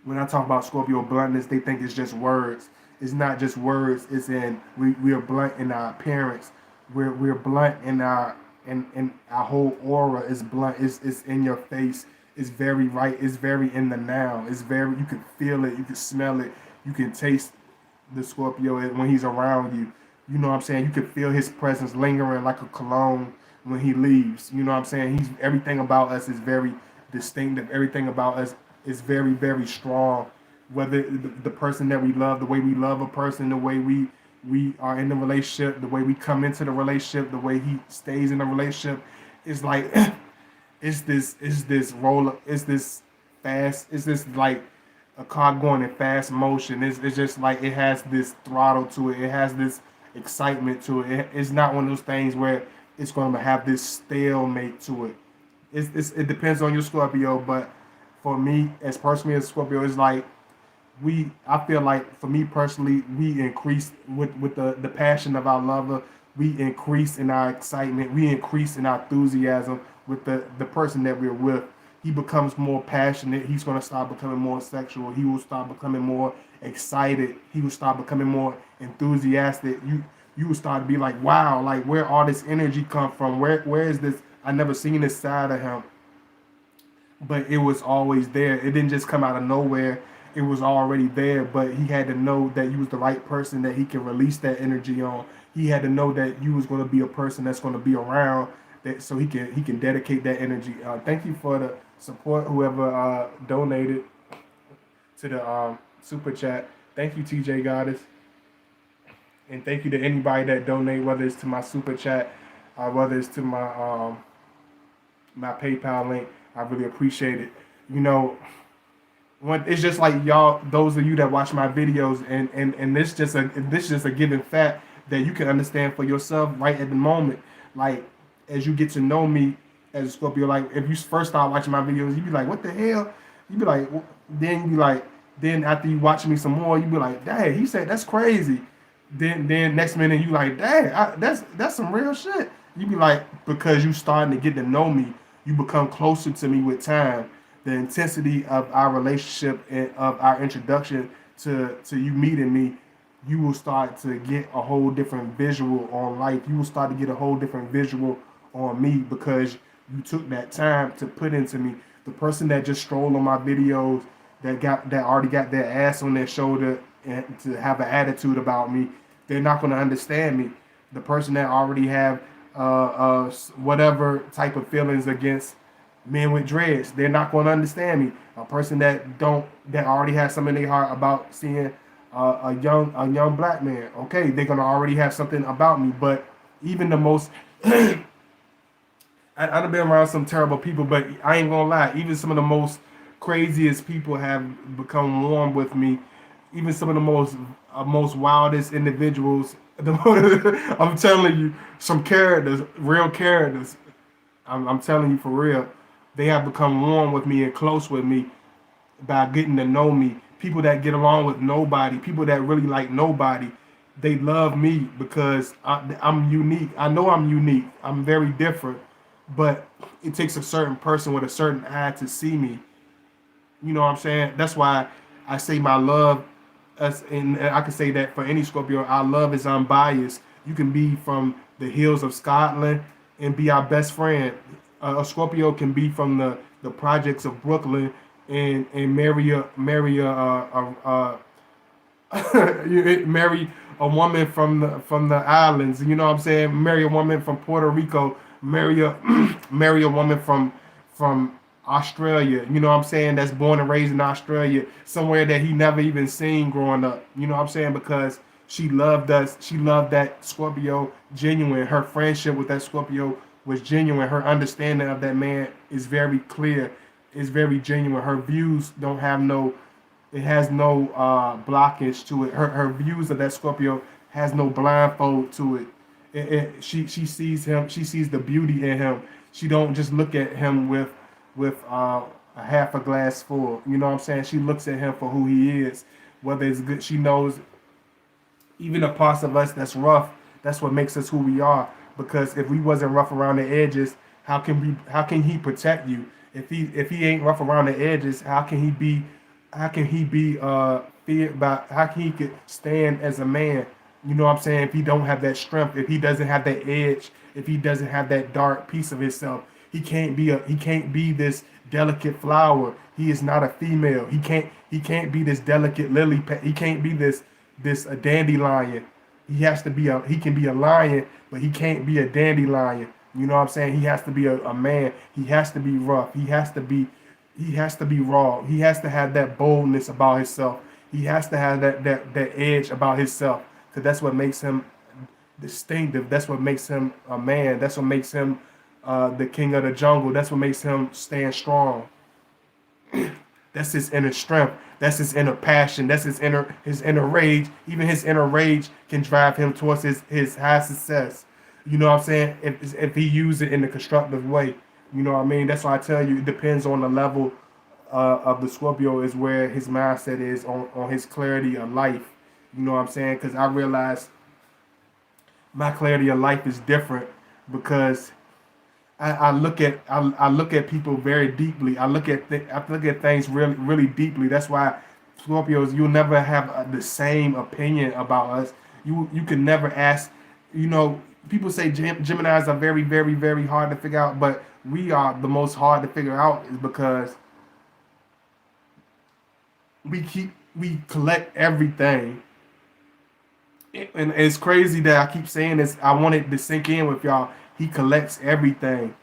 when I talk about Scorpio bluntness, they think it's just words. It's not just words. It's we are blunt in our appearance. We're blunt in our whole aura is blunt. It's in your face. It's very right. It's very in the now. It's very, you can feel it. You can smell it. You can taste the Scorpio when he's around you. You know what I'm saying? You can feel his presence lingering like a cologne when he leaves. You know what I'm saying? He's everything about us is very distinctive. Everything about us is very, very strong. Whether the person that we love, the way we love a person, the way we are in the relationship, the way we come into the relationship, the way he stays in the relationship, it's like it's this fast, it's this like a car going in fast motion. It's just like it has this throttle to it. It has this excitement to it. It's not one of those things where it's going to have this stalemate to it. It depends on your Scorpio, but for me, as personally as Scorpio, it's like I feel like for me personally, we increase with the passion of our lover. We increase in our excitement. We increase in our enthusiasm with the person that we're with. He becomes more passionate. He's going to start becoming more sexual. He will start becoming more excited. He will start becoming more enthusiastic. You will start to be like, wow, like where all this energy come from? Where is this? I never seen this side of him, but it was always there. It didn't just come out of nowhere. It was already there, but he had to know that you was the right person that he can release that energy on. He had to know that you was going to be a person that's going to be around, that so he can dedicate that energy. Thank you for the support, whoever donated to the super chat. Thank you, TJ Goddess, and thank you to anybody that donate, whether it's to my super chat or whether it's to my PayPal link. I really appreciate it. You know, it's just like y'all, those of you that watch my videos, and this just a given fact that you can understand for yourself right at the moment. Like as you get to know me as a Scorpio, like if you first start watching my videos, you be like, what the hell? You be like, then you be like, then after you watch me some more, you be like, dang, he said that's crazy. Then next minute you like, dang, that's some real shit. You be like, because you starting to get to know me, you become closer to me with time. The intensity of our relationship and of our introduction to you meeting me, you will start to get a whole different visual on life. You will start to get a whole different visual on me because you took that time to put into me. The person that just strolled on my videos, that already got their ass on their shoulder and to have an attitude about me, they're not going to understand me. The person that already have whatever type of feelings against men with dreads, they're not going to understand me. A person that already has something in their heart about seeing a young black man, okay, they're going to already have something about me. But even the most I've been around some terrible people, but I ain't gonna lie, even some of the most craziest people have become warm with me. Even some of the most wildest individuals, I'm telling you, some characters, real characters, I'm telling you for real, they have become warm with me and close with me by getting to know me. People that get along with nobody, people that really like nobody, they love me because I'm unique. I know I'm unique. I'm very different, but it takes a certain person with a certain eye to see me. You know what I'm saying? That's why I say my love, and I can say that for any Scorpio, our love is unbiased. You can be from the hills of Scotland and be our best friend. A Scorpio can be from the projects of Brooklyn and marry a woman from the islands. You know what I'm saying? Marry a woman from Puerto Rico. Marry a marry a woman from Australia. You know what I'm saying? That's born and raised in Australia, somewhere that he never even seen growing up. You know what I'm saying? Because she loved us. She loved that Scorpio genuine. Her friendship with that Scorpio was genuine. Her understanding of that man is very clear. Is very genuine. Her views don't have no, it has no blockage to it. Her views of that Scorpio has no blindfold to it. She sees him. She sees the beauty in him. She don't just look at him with a half a glass full. You know what I'm saying? She looks at him for who he is. Whether it's good, she knows even the parts of us that's rough. That's what makes us who we are. Because if we wasn't rough around the edges, how can we? How can he protect you? If he ain't rough around the edges, how can he be? How can he be feared by? How can he could stand as a man? You know what I'm saying? If he don't have that strength, if he doesn't have that edge, if he doesn't have that dark piece of himself, he can't be this delicate flower. He is not a female. He can't be this delicate lily. He can't be this a dandelion. He has to be a he can be a lion, but he can't be a dandelion. You know what I'm saying? He has to be a man. He has to be rough. He has to be raw. He has to have that boldness about himself. He has to have that edge about himself. Because that's what makes him distinctive. That's what makes him a man. That's what makes him the king of the jungle. That's what makes him stand strong. That's his inner strength. That's his inner passion. That's his inner rage. Even his inner rage can drive him towards his high success. You know what I'm saying? If he uses it in a constructive way. You know what I mean? That's why I tell you it depends on the level of the Scorpio is where his mindset is on his clarity of life. You know what I'm saying? Because I realize my clarity of life is different because I look at people very deeply. I look at things really deeply. That's why Scorpios, you'll never have the same opinion about us. You can never ask. You know, people say Geminis are very hard to figure out, but we are the most hard to figure out is because we collect everything. And it's crazy that I keep saying this. I wanted to sink in with y'all. He collects everything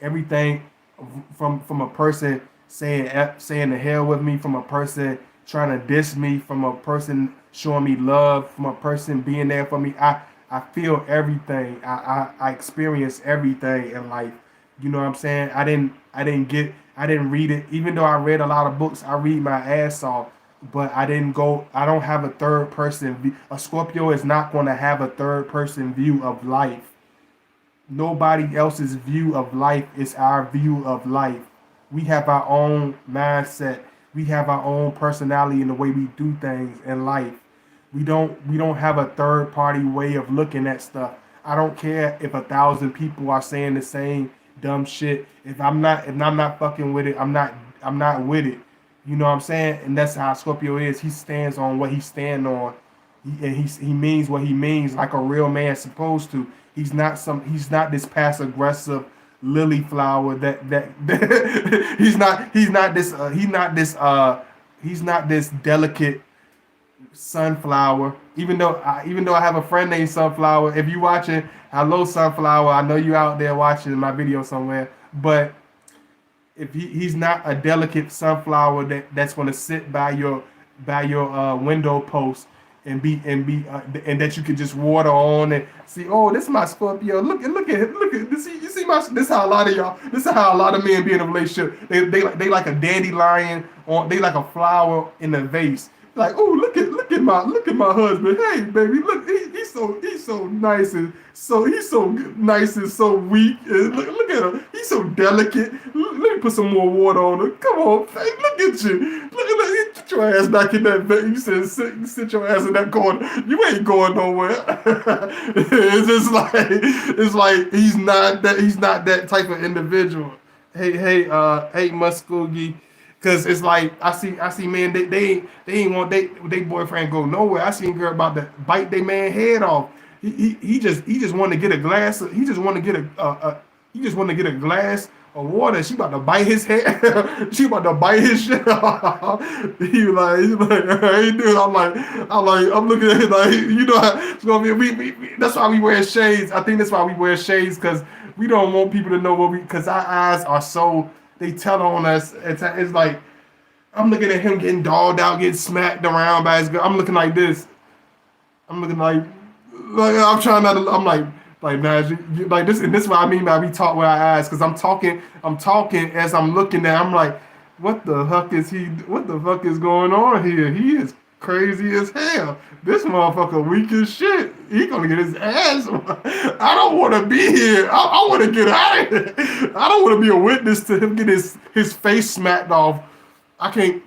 from a person saying the hell with me, from a person trying to diss me, from a person showing me love, from a person being there for me. I feel everything. I experience everything in life. You know what I'm saying? I didn't read it. Even though I read a lot of books, I read my ass off. But I don't have a third person view. A Scorpio is not going to have a third person view of life. Nobody else's view of life is our view of life. We have our own mindset. We have our own personality in the way we do things in life. We don't have a third party way of looking at stuff. I don't care if 1,000 people are saying the same dumb shit. If I'm not fucking with it, I'm not with it. You know what I'm saying? And that's how Scorpio is. He stands on what he stands on. He means what he means like a real man supposed to. He's not this passive aggressive lily flower that he's not this delicate sunflower. Even though I have a friend named Sunflower. If you watching, hello Sunflower. I know you out there watching my video somewhere. But if he's not a delicate sunflower that's going to sit by your window post and be and that you can just water on and see. Oh, this is my Scorpio. Look at this. You see my. This is how a lot of y'all. This is how a lot of men be in a relationship. They like a dandelion on. They like a flower in a vase. Like, oh, look at my husband. Hey, baby, look, he's so nice and he's so nice and so weak. And look at him. He's so delicate. Let me put some more water on him. Come on, hey, look at you. Look, get your ass back in that bed. You said sit your ass in that corner. You ain't going nowhere. It's like he's not that type of individual. Hey, Muskogee. Cause it's like I see men they ain't want they boyfriend go nowhere. I seen a girl about to bite their man head off. He just want to get a glass. He just want to get He just want to get a glass of water. She about to bite his head. She about to bite his shit off. He like, I ain't doing. I'm looking at it like, it's gonna be. That's why we wear shades. I think that's why we wear shades because we don't want people to know because our eyes are so, they tell on us. It's like, I'm looking at him getting dogged out, getting smacked around by his girl. I'm looking like this. I'm looking like I'm trying not to. I'm like man, like this. And this is what I mean by we talk with our eyes, because I'm talking as I'm looking at. I'm like, what the fuck is he? What the fuck is going on here? He is crazy as hell. This motherfucker weak as shit. He gonna get his ass. I don't want to be here. I want to get out of here. I don't want to be a witness to him get his face smacked off. I can't.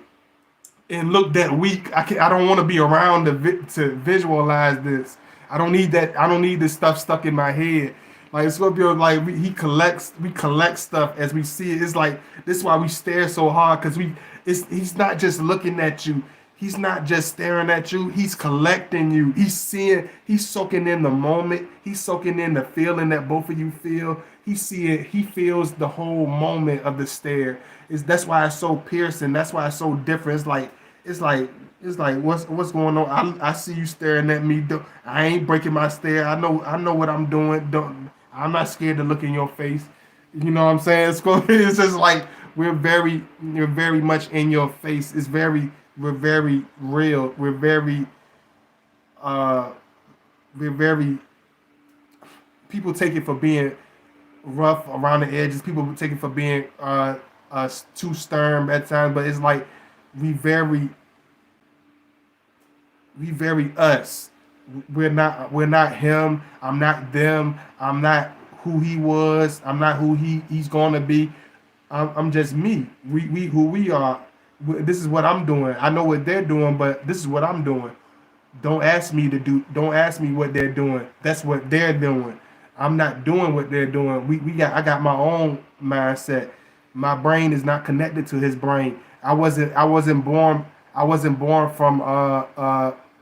And look that weak. I don't want to be around to visualize this. I don't need that. I don't need this stuff stuck in my head. Like Scorpio, like we collect stuff as we see it. It's like this is why we stare so hard, because he's not just looking at you. He's not just staring at you. He's collecting you. He's seeing. He's soaking in the moment. He's soaking in the feeling that both of you feel. He feels the whole moment of the stare. That's why it's so piercing. That's why it's so different. It's like what's going on? I see you staring at me. I ain't breaking my stare. I know what I'm doing. I'm not scared to look in your face. You know what I'm saying? It's just like you're very much in your face. We're very real. We're very people take it for being rough around the edges. People take it for being too stern at times, but it's like we very us. We're not him. I'm not them. I'm not who he was. I'm not who he's going to be. I'm just me. We who we are. This is what I'm doing. I know what they're doing, but this is what I'm doing. Don't ask me what they're doing. That's what they're doing. I'm not doing what they're doing. I got my own mindset. My brain is not connected to his brain. I wasn't born from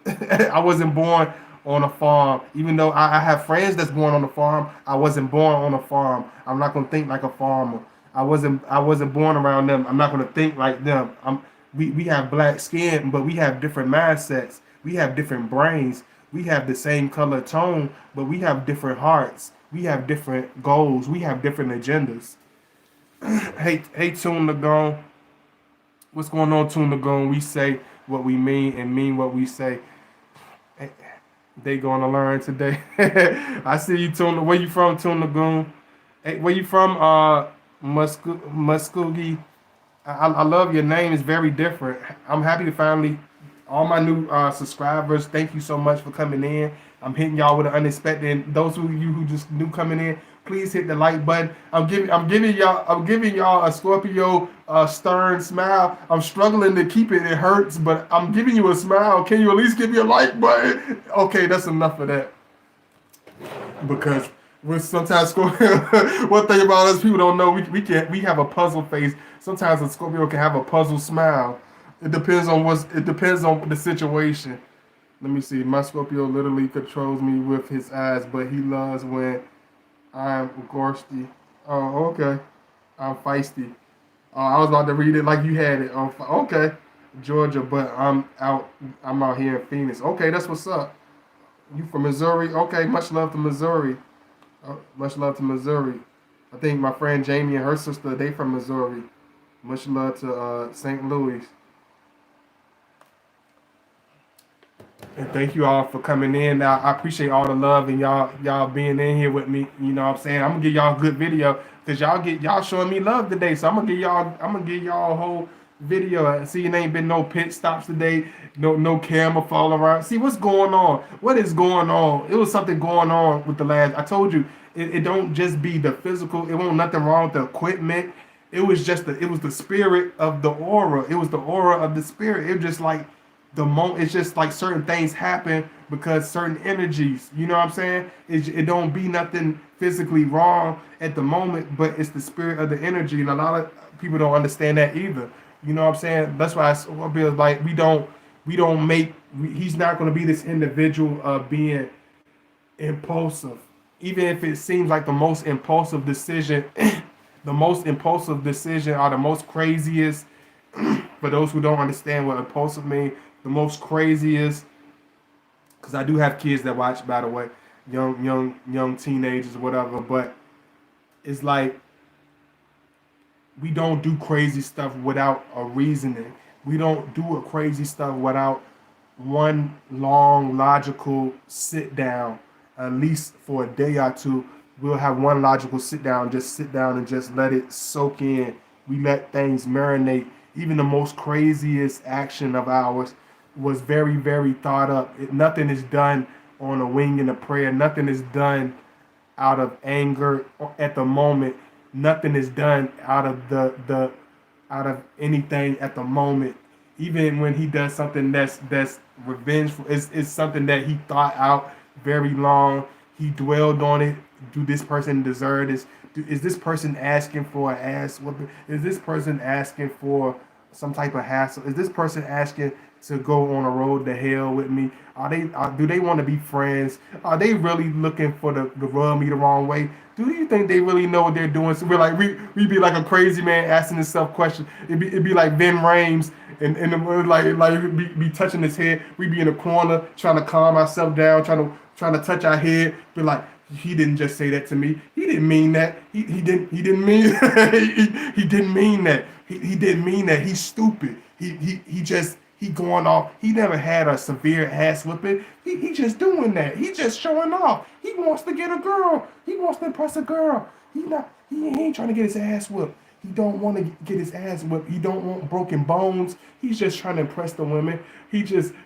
I wasn't born on a farm. Even though I have friends that's born on a farm, I wasn't born on a farm. I'm not gonna think like a farmer. I wasn't born around them. I'm not gonna think like them. We have black skin, but we have different mindsets. We have different brains. We have the same color tone, but we have different hearts. We have different goals. We have different agendas. Hey, Tune Lagoon. What's going on, Tune Lagoon? We say what we mean and mean what we say. They gonna learn today. I see you, Tune. Where you from, Tune Lagoon? Hey, where you from? Muskogee. I love your name. It's very different. I'm happy to finally, all my new subscribers. Thank you so much for coming in. I'm hitting y'all with an unexpected. And those of you who just new coming in, please hit the like button. I'm giving y'all a Scorpio stern smile. I'm struggling to keep it. It hurts, but I'm giving you a smile. Can you at least give me a like button? Okay, that's enough of that. Because we're sometimes Scorpio. One thing about us, people don't know, we have a puzzle face. Sometimes a Scorpio can have a puzzle smile. It depends on the situation. Let me see. My Scorpio literally controls me with his eyes, but he loves when I'm ghosty. Oh, okay. I'm feisty. I was about to read it like you had it. Okay. Georgia, but I'm out here in Phoenix. Okay, that's what's up. You from Missouri? Okay, much love to Missouri. Much love to Missouri. I think my friend Jamie and her sister, they from Missouri. Much love to St. Louis. And thank you all for coming in. I appreciate all the love and y'all being in here with me. You know what I'm saying? I'm gonna give y'all a good video because y'all showing me love today. So I'm gonna give y'all a whole video. See, it ain't been no pit stops today. No camera fall around. See what's going on. What is going on? It was something going on with the last. I told you it don't just be the physical. It won't nothing wrong with the equipment. It was the spirit of the aura. It was the aura of the spirit. It was just like the moment. It's just like certain things happen because certain energies. You know what I'm saying? It don't be nothing physically wrong at the moment, but it's the spirit of the energy, and a lot of people don't understand that either. You know what I'm saying? That's why I feel like he's not going to be this individual being impulsive. even if it seems like the most impulsive decision, the most impulsive decision or the most craziest. For those who don't understand what impulsive means, the most craziest, because I do have kids that watch, by the way, young teenagers, whatever. But it's like we don't do crazy stuff without a reasoning. We don't do a crazy stuff without one long logical sit down. At least for a day or two, we'll have one logical sit down. Just sit down and just let it soak in. We let things marinate. Even the most craziest action of ours was very, very thought up. Nothing is done on a wing and a prayer. Nothing is done out of anger at the moment. Nothing is done out of the out of anything at the moment. Even when he does something that's revengeful, it's something that he thought out very long. He dwelled on it. Do this person deserve this? Is this person asking for an ass whooping? Is this person asking for some type of hassle? Is this person asking to go on a road to hell with me? Do they want to be friends? Are they really looking for the rub me the wrong way? Do you think they really know what they're doing? So we be like a crazy man asking himself questions. It'd be like Vin Rames and be touching his head. We be in a corner trying to calm ourselves down, trying to touch our head. Be like, he didn't just say that to me. He didn't mean that. He didn't mean he didn't mean that. He didn't mean that. He's stupid. He going off. He never had a severe ass whipping. He just doing that. He just showing off. He wants to get a girl. He wants to impress a girl. He ain't trying to get his ass whipped. He don't want to get his ass whipped. He don't want broken bones. He's just trying to impress the women. He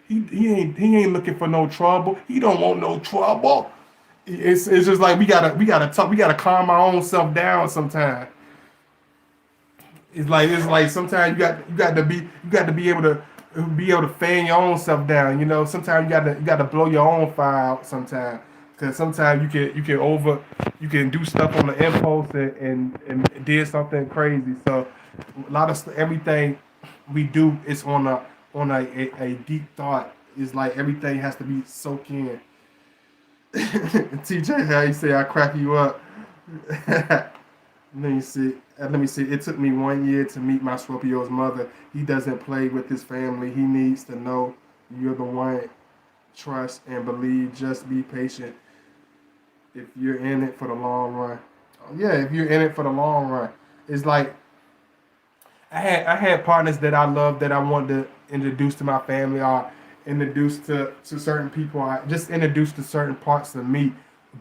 ain't looking for no trouble. He don't want no trouble. It's just like we gotta calm our own self down sometimes. It's like sometimes you got to be able to fan your own self down. Sometimes you got to blow your own fire out sometimes. Because sometimes you can do stuff on the impulse and did something crazy. So a lot of everything we do is on a deep thought. It's like everything has to be soaked in. TJ, how you say I crack you up? Let me see. Let me see. It took me 1 year to meet my Scorpio's mother. He doesn't play with his family. He needs to know you're the one. Trust and believe. Just be patient. If you're in it for the long run. Yeah, if you're in it for the long run. It's like I had partners that I love that I wanted to introduce to my family or introduce to certain people. I just introduced to certain parts of me,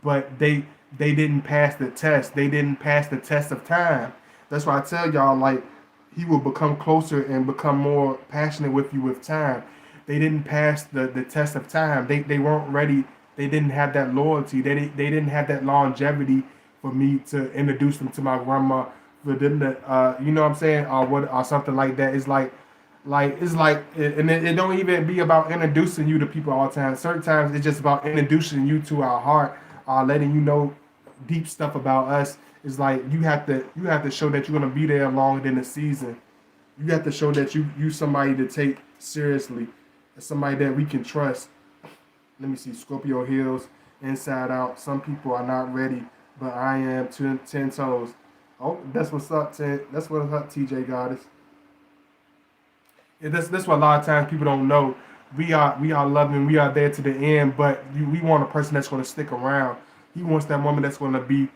but they didn't pass the test. They didn't pass the test of time. That's why I tell y'all, like, he will become closer and become more passionate with you with time. They didn't pass the test of time. They weren't ready. They didn't have that loyalty. They didn't have that longevity for me to introduce them to my grandma. For them to, you know what I'm saying, or something like that. It don't even be about introducing you to people all the time. Certain times it's just about introducing you to our heart, letting you know deep stuff about us. It's like you have to show that you're gonna be there longer than the season. You have to show that you somebody to take seriously, somebody that we can trust. Let me see. Scorpio Hills, Inside Out. Some people are not ready, but I am 10 toes. Oh, that's what's up, 10. That's what's up, TJ Goddess. Yeah, that's what a lot of times people don't know. We are loving. We are there to the end, but we want a person that's going to stick around. He wants that woman that's going to be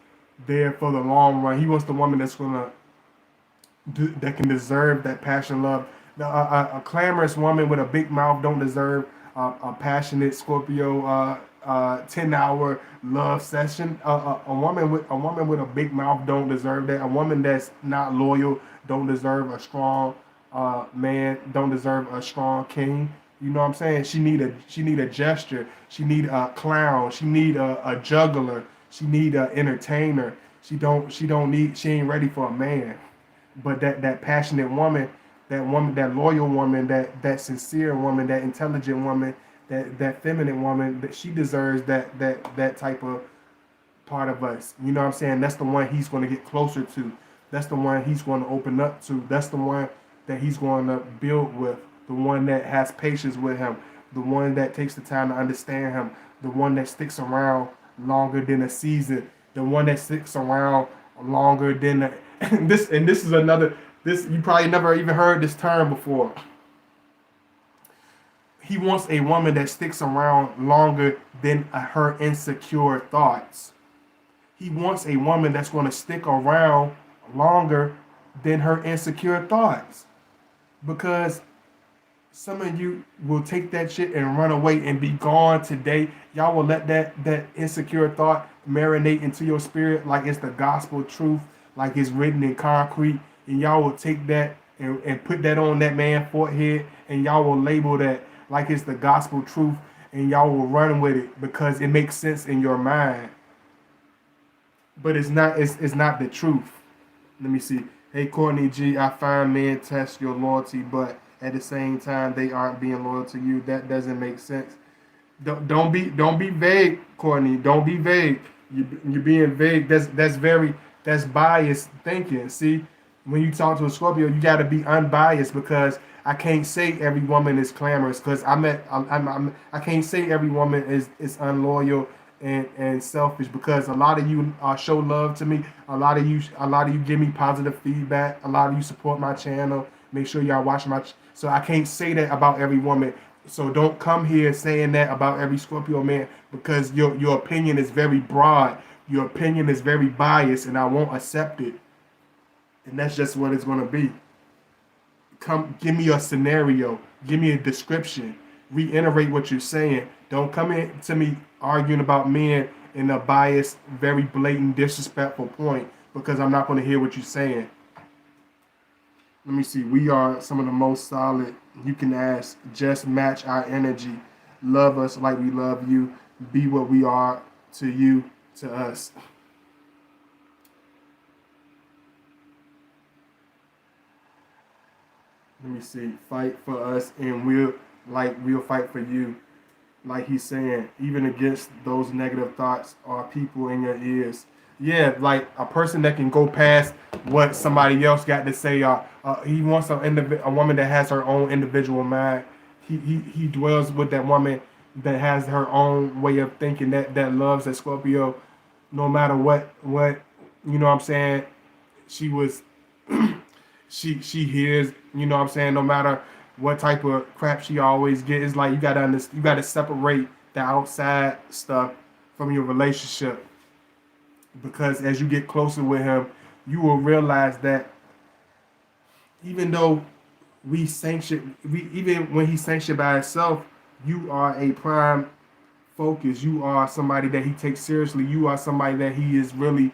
there for the long run. He wants the woman that's going to that can deserve that passion, love. Now, a clamorous woman with a big mouth don't deserve a passionate Scorpio 10-hour love session. A woman with a big mouth don't deserve that. A woman that's not loyal don't deserve a strong man. Don't deserve a strong king. You know what I'm saying? She need a gesture. She need a clown. She need a juggler. She need an entertainer. She ain't ready for a man. But that passionate woman, that loyal woman, that sincere woman, that intelligent woman, that feminine woman, that she deserves that type of part of us. You know what I'm saying? That's the one he's going to get closer to. That's the one he's going to open up to. That's the one that he's going to build with. The one that has patience with him. The one that takes the time to understand him. The one that sticks around longer than a season. The one that sticks around longer than a, this is another, this you probably never even heard this term before. He wants a woman that sticks around longer than her insecure thoughts. He wants a woman that's going to stick around longer than her insecure thoughts. Because some of you will take that shit and run away and be gone today. Y'all will let that insecure thought marinate into your spirit like it's the gospel truth, like it's written in concrete. And y'all will take that and put that on that man's forehead, and y'all will label that like it's the gospel truth, and y'all will run with it because it makes sense in your mind. But it's not the truth. Let me see. Hey Courtney G, I find men test your loyalty, but at the same time they aren't being loyal to you. That doesn't make sense. Don't be vague, Courtney. Don't be vague. You're being vague. That's biased thinking. See, when you talk to a Scorpio, you got to be unbiased, because I can't say every woman is clamorous, because I can't say every woman is unloyal and selfish, because a lot of you show love to me. A lot of you give me positive feedback. A lot of you support my channel. Make sure y'all watch so I can't say that about every woman. So don't come here saying that about every Scorpio man, because your opinion is very broad. Your opinion is very biased, and I won't accept it. And that's just what it's going to be. Come, give me a scenario. Give me a description. Reiterate what you're saying. Don't come in to me arguing about men in a biased, very blatant, disrespectful point, because I'm not going to hear what you're saying. Let me see. We are some of the most solid you can ask. Just match our energy. Love us like we love you. Be what we are to you, to us. Let me see. Fight for us, and we'll fight for you. Like he's saying, even against those negative thoughts or people in your ears. Yeah, like a person that can go past what somebody else got to say. He wants a woman that has her own individual mind. He dwells with that woman that has her own way of thinking, that loves that Scorpio, no matter what you know what I'm saying. She was she hears, you know what I'm saying, no matter what type of crap she always get. It's like you gotta separate the outside stuff from your relationship, because as you get closer with him, you will realize that even though even when he's sanctioned by himself, you are a prime focus. You are somebody that he takes seriously. You are somebody that he is really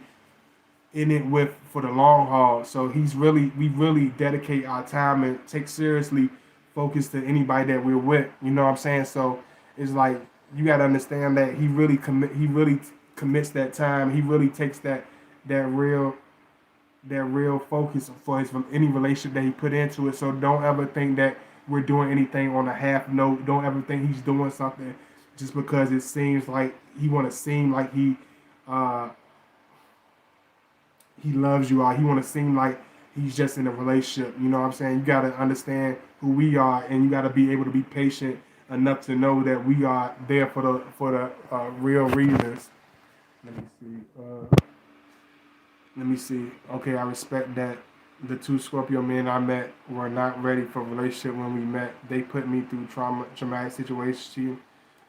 in it with for the long haul. So we really dedicate our time and take seriously focus to anybody that we're with. You know what I'm saying? So it's like you got to understand that he really commits that time. He really takes that real focus for any relationship that he put into it. So don't ever think that we're doing anything on a half note. Don't ever think he's doing something just because it seems like he want to seem like he loves you, or he want to seem like he's just in a relationship. You know what I'm saying? You got to understand who we are, and you got to be able to be patient enough to know that we are there for the real reasons. Let me see. Let me see. Okay, I respect that. The two Scorpio men I met were not ready for a relationship when we met. They put me through traumatic situations.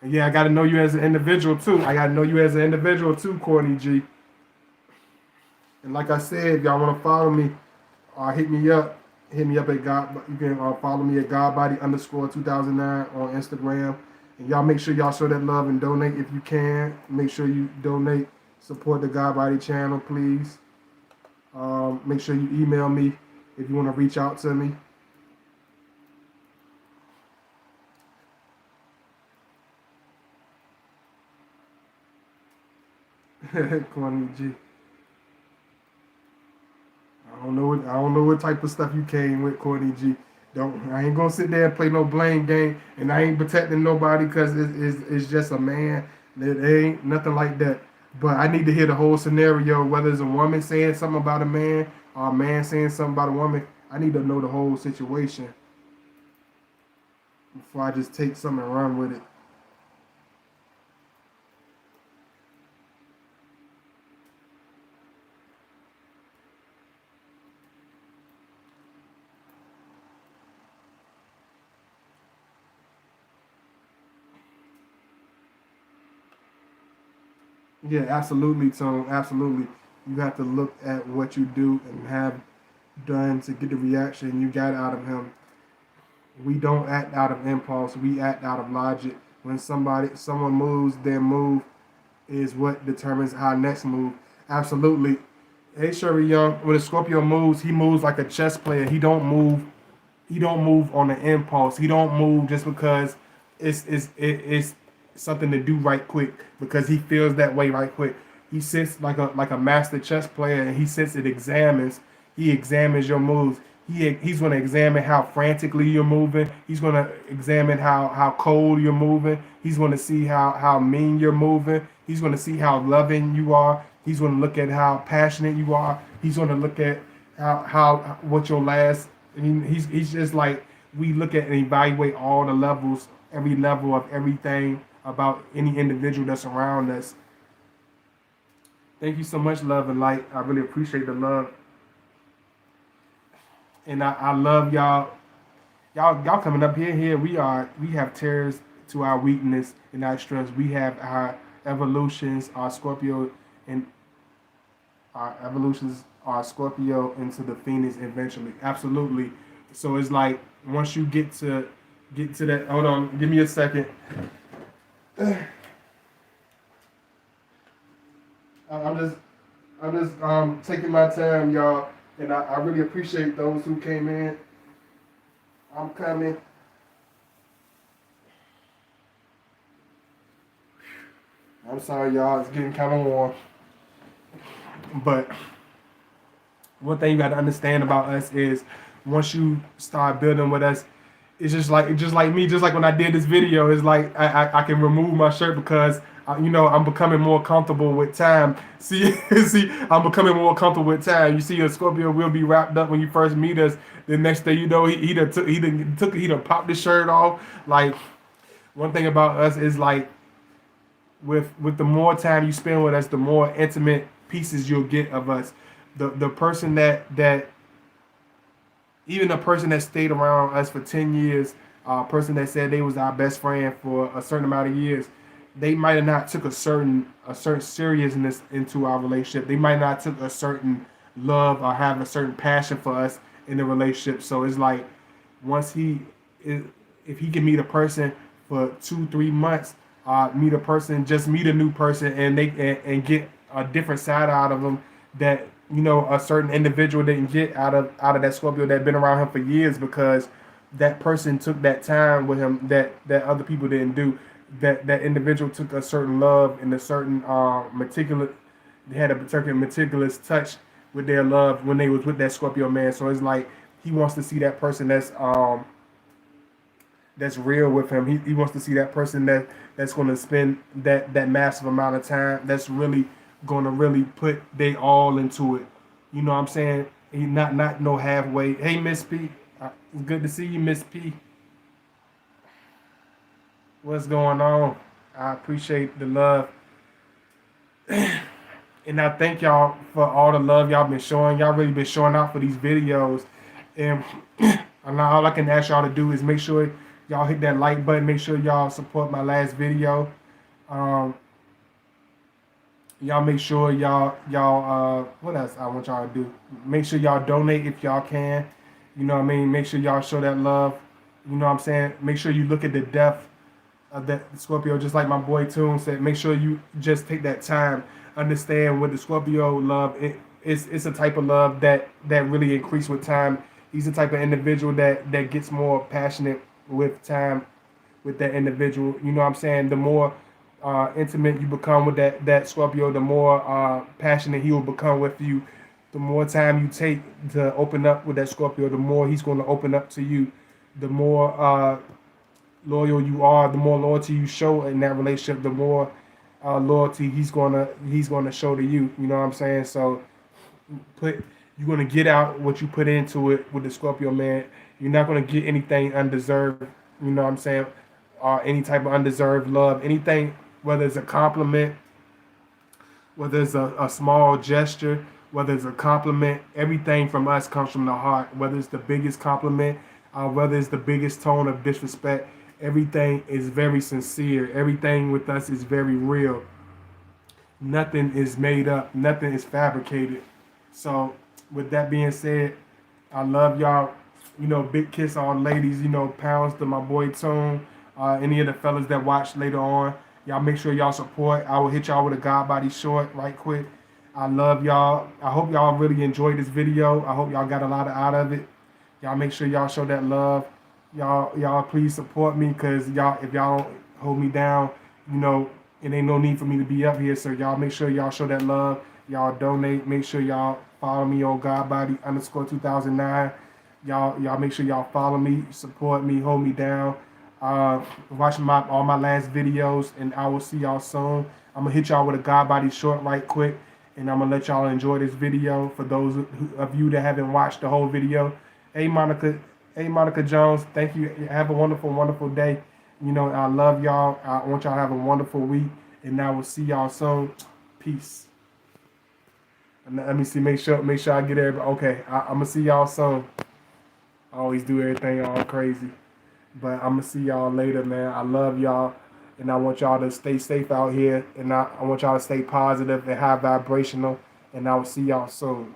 And yeah, I got to know you as an individual too. Courtney G. And like I said, if y'all want to follow me, hit me up. Hit me up at God. You can follow me at Godbody_2009 on Instagram. And y'all make sure y'all show that love and donate if you can. Make sure you donate. Support the Godbody channel, please. Make sure you email me if you want to reach out to me. Courtney G. I don't know what type of stuff you came with, Courtney G. I ain't gonna sit there and play no blame game, and I ain't protecting nobody because it's just a man. It ain't nothing like that. But I need to hear the whole scenario, whether it's a woman saying something about a man or a man saying something about a woman. I need to know the whole situation before I just take something and run with Yeah, absolutely, Tone. Absolutely. You have to look at what you do and have done to get the reaction you got out of him. We don't act out of impulse. We act out of logic. When someone moves, their move is what determines our next move. Absolutely. Hey, Sherry Young, when a Scorpio moves, he moves like a chess player. He don't move on an impulse. He don't move just because it's something to do right quick because he feels that way right quick. He sits like a master chess player and he sits and examines. He examines your moves. He's going to examine how frantically you're moving. He's going to examine how cold you're moving. He's going to see how mean you're moving. He's going to see how loving you are. He's going to look at how passionate you are. He's going to look at how what your last. I mean, he's just like we look at and evaluate all the levels, every level of everything about any individual that's around us. Thank you so much, love and light. I really appreciate the love, and I love y'all. Y'all coming up here. Here we are. We have tears to our weakness and our strengths. We have our evolutions, our Scorpio, and our evolutions are Scorpio into the Phoenix eventually. Absolutely. So it's like once you get to that. Hold on, give me a second. I'm just taking my time, y'all, and I really appreciate those who came in. I'm coming. I'm sorry, y'all. It's getting kind of warm, but one thing you got to understand about us is once you start building with us, it's just like me, just like when I did this video, it's like I can remove my shirt because I'm becoming more comfortable with time. See, I'm becoming more comfortable with time. You see, a Scorpio will be wrapped up when you first meet us. The next day, he done popped the shirt off. Like one thing about us is like with the more time you spend with us, the more intimate pieces you'll get of us. The person that even a person that stayed around us for 10 years, a person that said they was our best friend for a certain amount of years, they might have not took a certain seriousness into our relationship. They might not took a certain love or have a certain passion for us in the relationship. So it's like once if he can meet a person for 2-3 months, meet a person, just meet a new person, and and get a different side out of them that a certain individual didn't get out of that Scorpio that been around him for years because that person took that time with him that other people didn't do. That individual took a certain love and a certain meticulous. They had a certain meticulous touch with their love when they was with that Scorpio man. So it's like he wants to see that person that's real with him. He wants to see that person that's going to spend that massive amount of time. That's really going to really put they all into it. You know what I'm saying? He not no halfway. Hey, Miss P, it's good to see you, Miss P. What's going on? I appreciate the love, and I thank y'all for all the love y'all been showing. Y'all really been showing out for these videos, and and all I can ask y'all to do is make sure y'all hit that like button. Make sure y'all support my last video. Um, y'all make sure y'all what else I want y'all to do? Make sure y'all donate if y'all can. You know what I mean? Make sure y'all show that love. You know what I'm saying? Make sure you look at the depth of that Scorpio, just like my boy Toon said. Make sure you just take that time, understand what the Scorpio love. It's a type of love that really increase with time. He's the type of individual that gets more passionate with time with that individual. You know what I'm saying? The more intimate you become with that Scorpio, the more passionate he will become with you. The more time you take to open up with that Scorpio, the more he's going to open up to you. The more loyal you are, the more loyalty you show in that relationship, the more loyalty he's gonna show to you. You know what I'm saying? So you're gonna get out what you put into it with the Scorpio man. You're not gonna get anything undeserved. You know what I'm saying? Any type of undeserved love, anything, whether it's a compliment, whether it's a small gesture, whether it's a compliment, everything from us comes from the heart. Whether it's the biggest compliment, whether it's the biggest tone of disrespect, everything is very sincere. Everything with us is very real. Nothing is made up. Nothing is fabricated. So, with that being said, I love y'all. You know, big kiss all ladies. You know, pounds to my boy Tone. Any of the fellas that watch later on, y'all make sure y'all support. I will hit y'all with a God body short right quick. I love y'all. I hope y'all really enjoyed this video. I hope y'all got a lot out of it. Y'all make sure y'all show that love. Y'all please support me, cause y'all, if y'all don't hold me down, you know, it ain't no need for me to be up here. So y'all make sure y'all show that love. Y'all donate. Make sure y'all follow me on Godbody underscore 2009. Y'all make sure y'all follow me, support me, hold me down. Watch all my last videos, and I will see y'all soon. I'm gonna hit y'all with a Godbody short right quick, and I'm gonna let y'all enjoy this video. For those of you that haven't watched the whole video, hey Monica, Jones, thank you. Have a wonderful, wonderful day. You know, I love y'all. I want y'all to have a wonderful week, and I will see y'all soon. Peace. And let me see. Make sure I get everybody. Okay, I'm gonna see y'all soon. I always do everything all crazy, but I'm gonna see y'all later, man. I love y'all, and I want y'all to stay safe out here, and I want y'all to stay positive and high vibrational, and I will see y'all soon.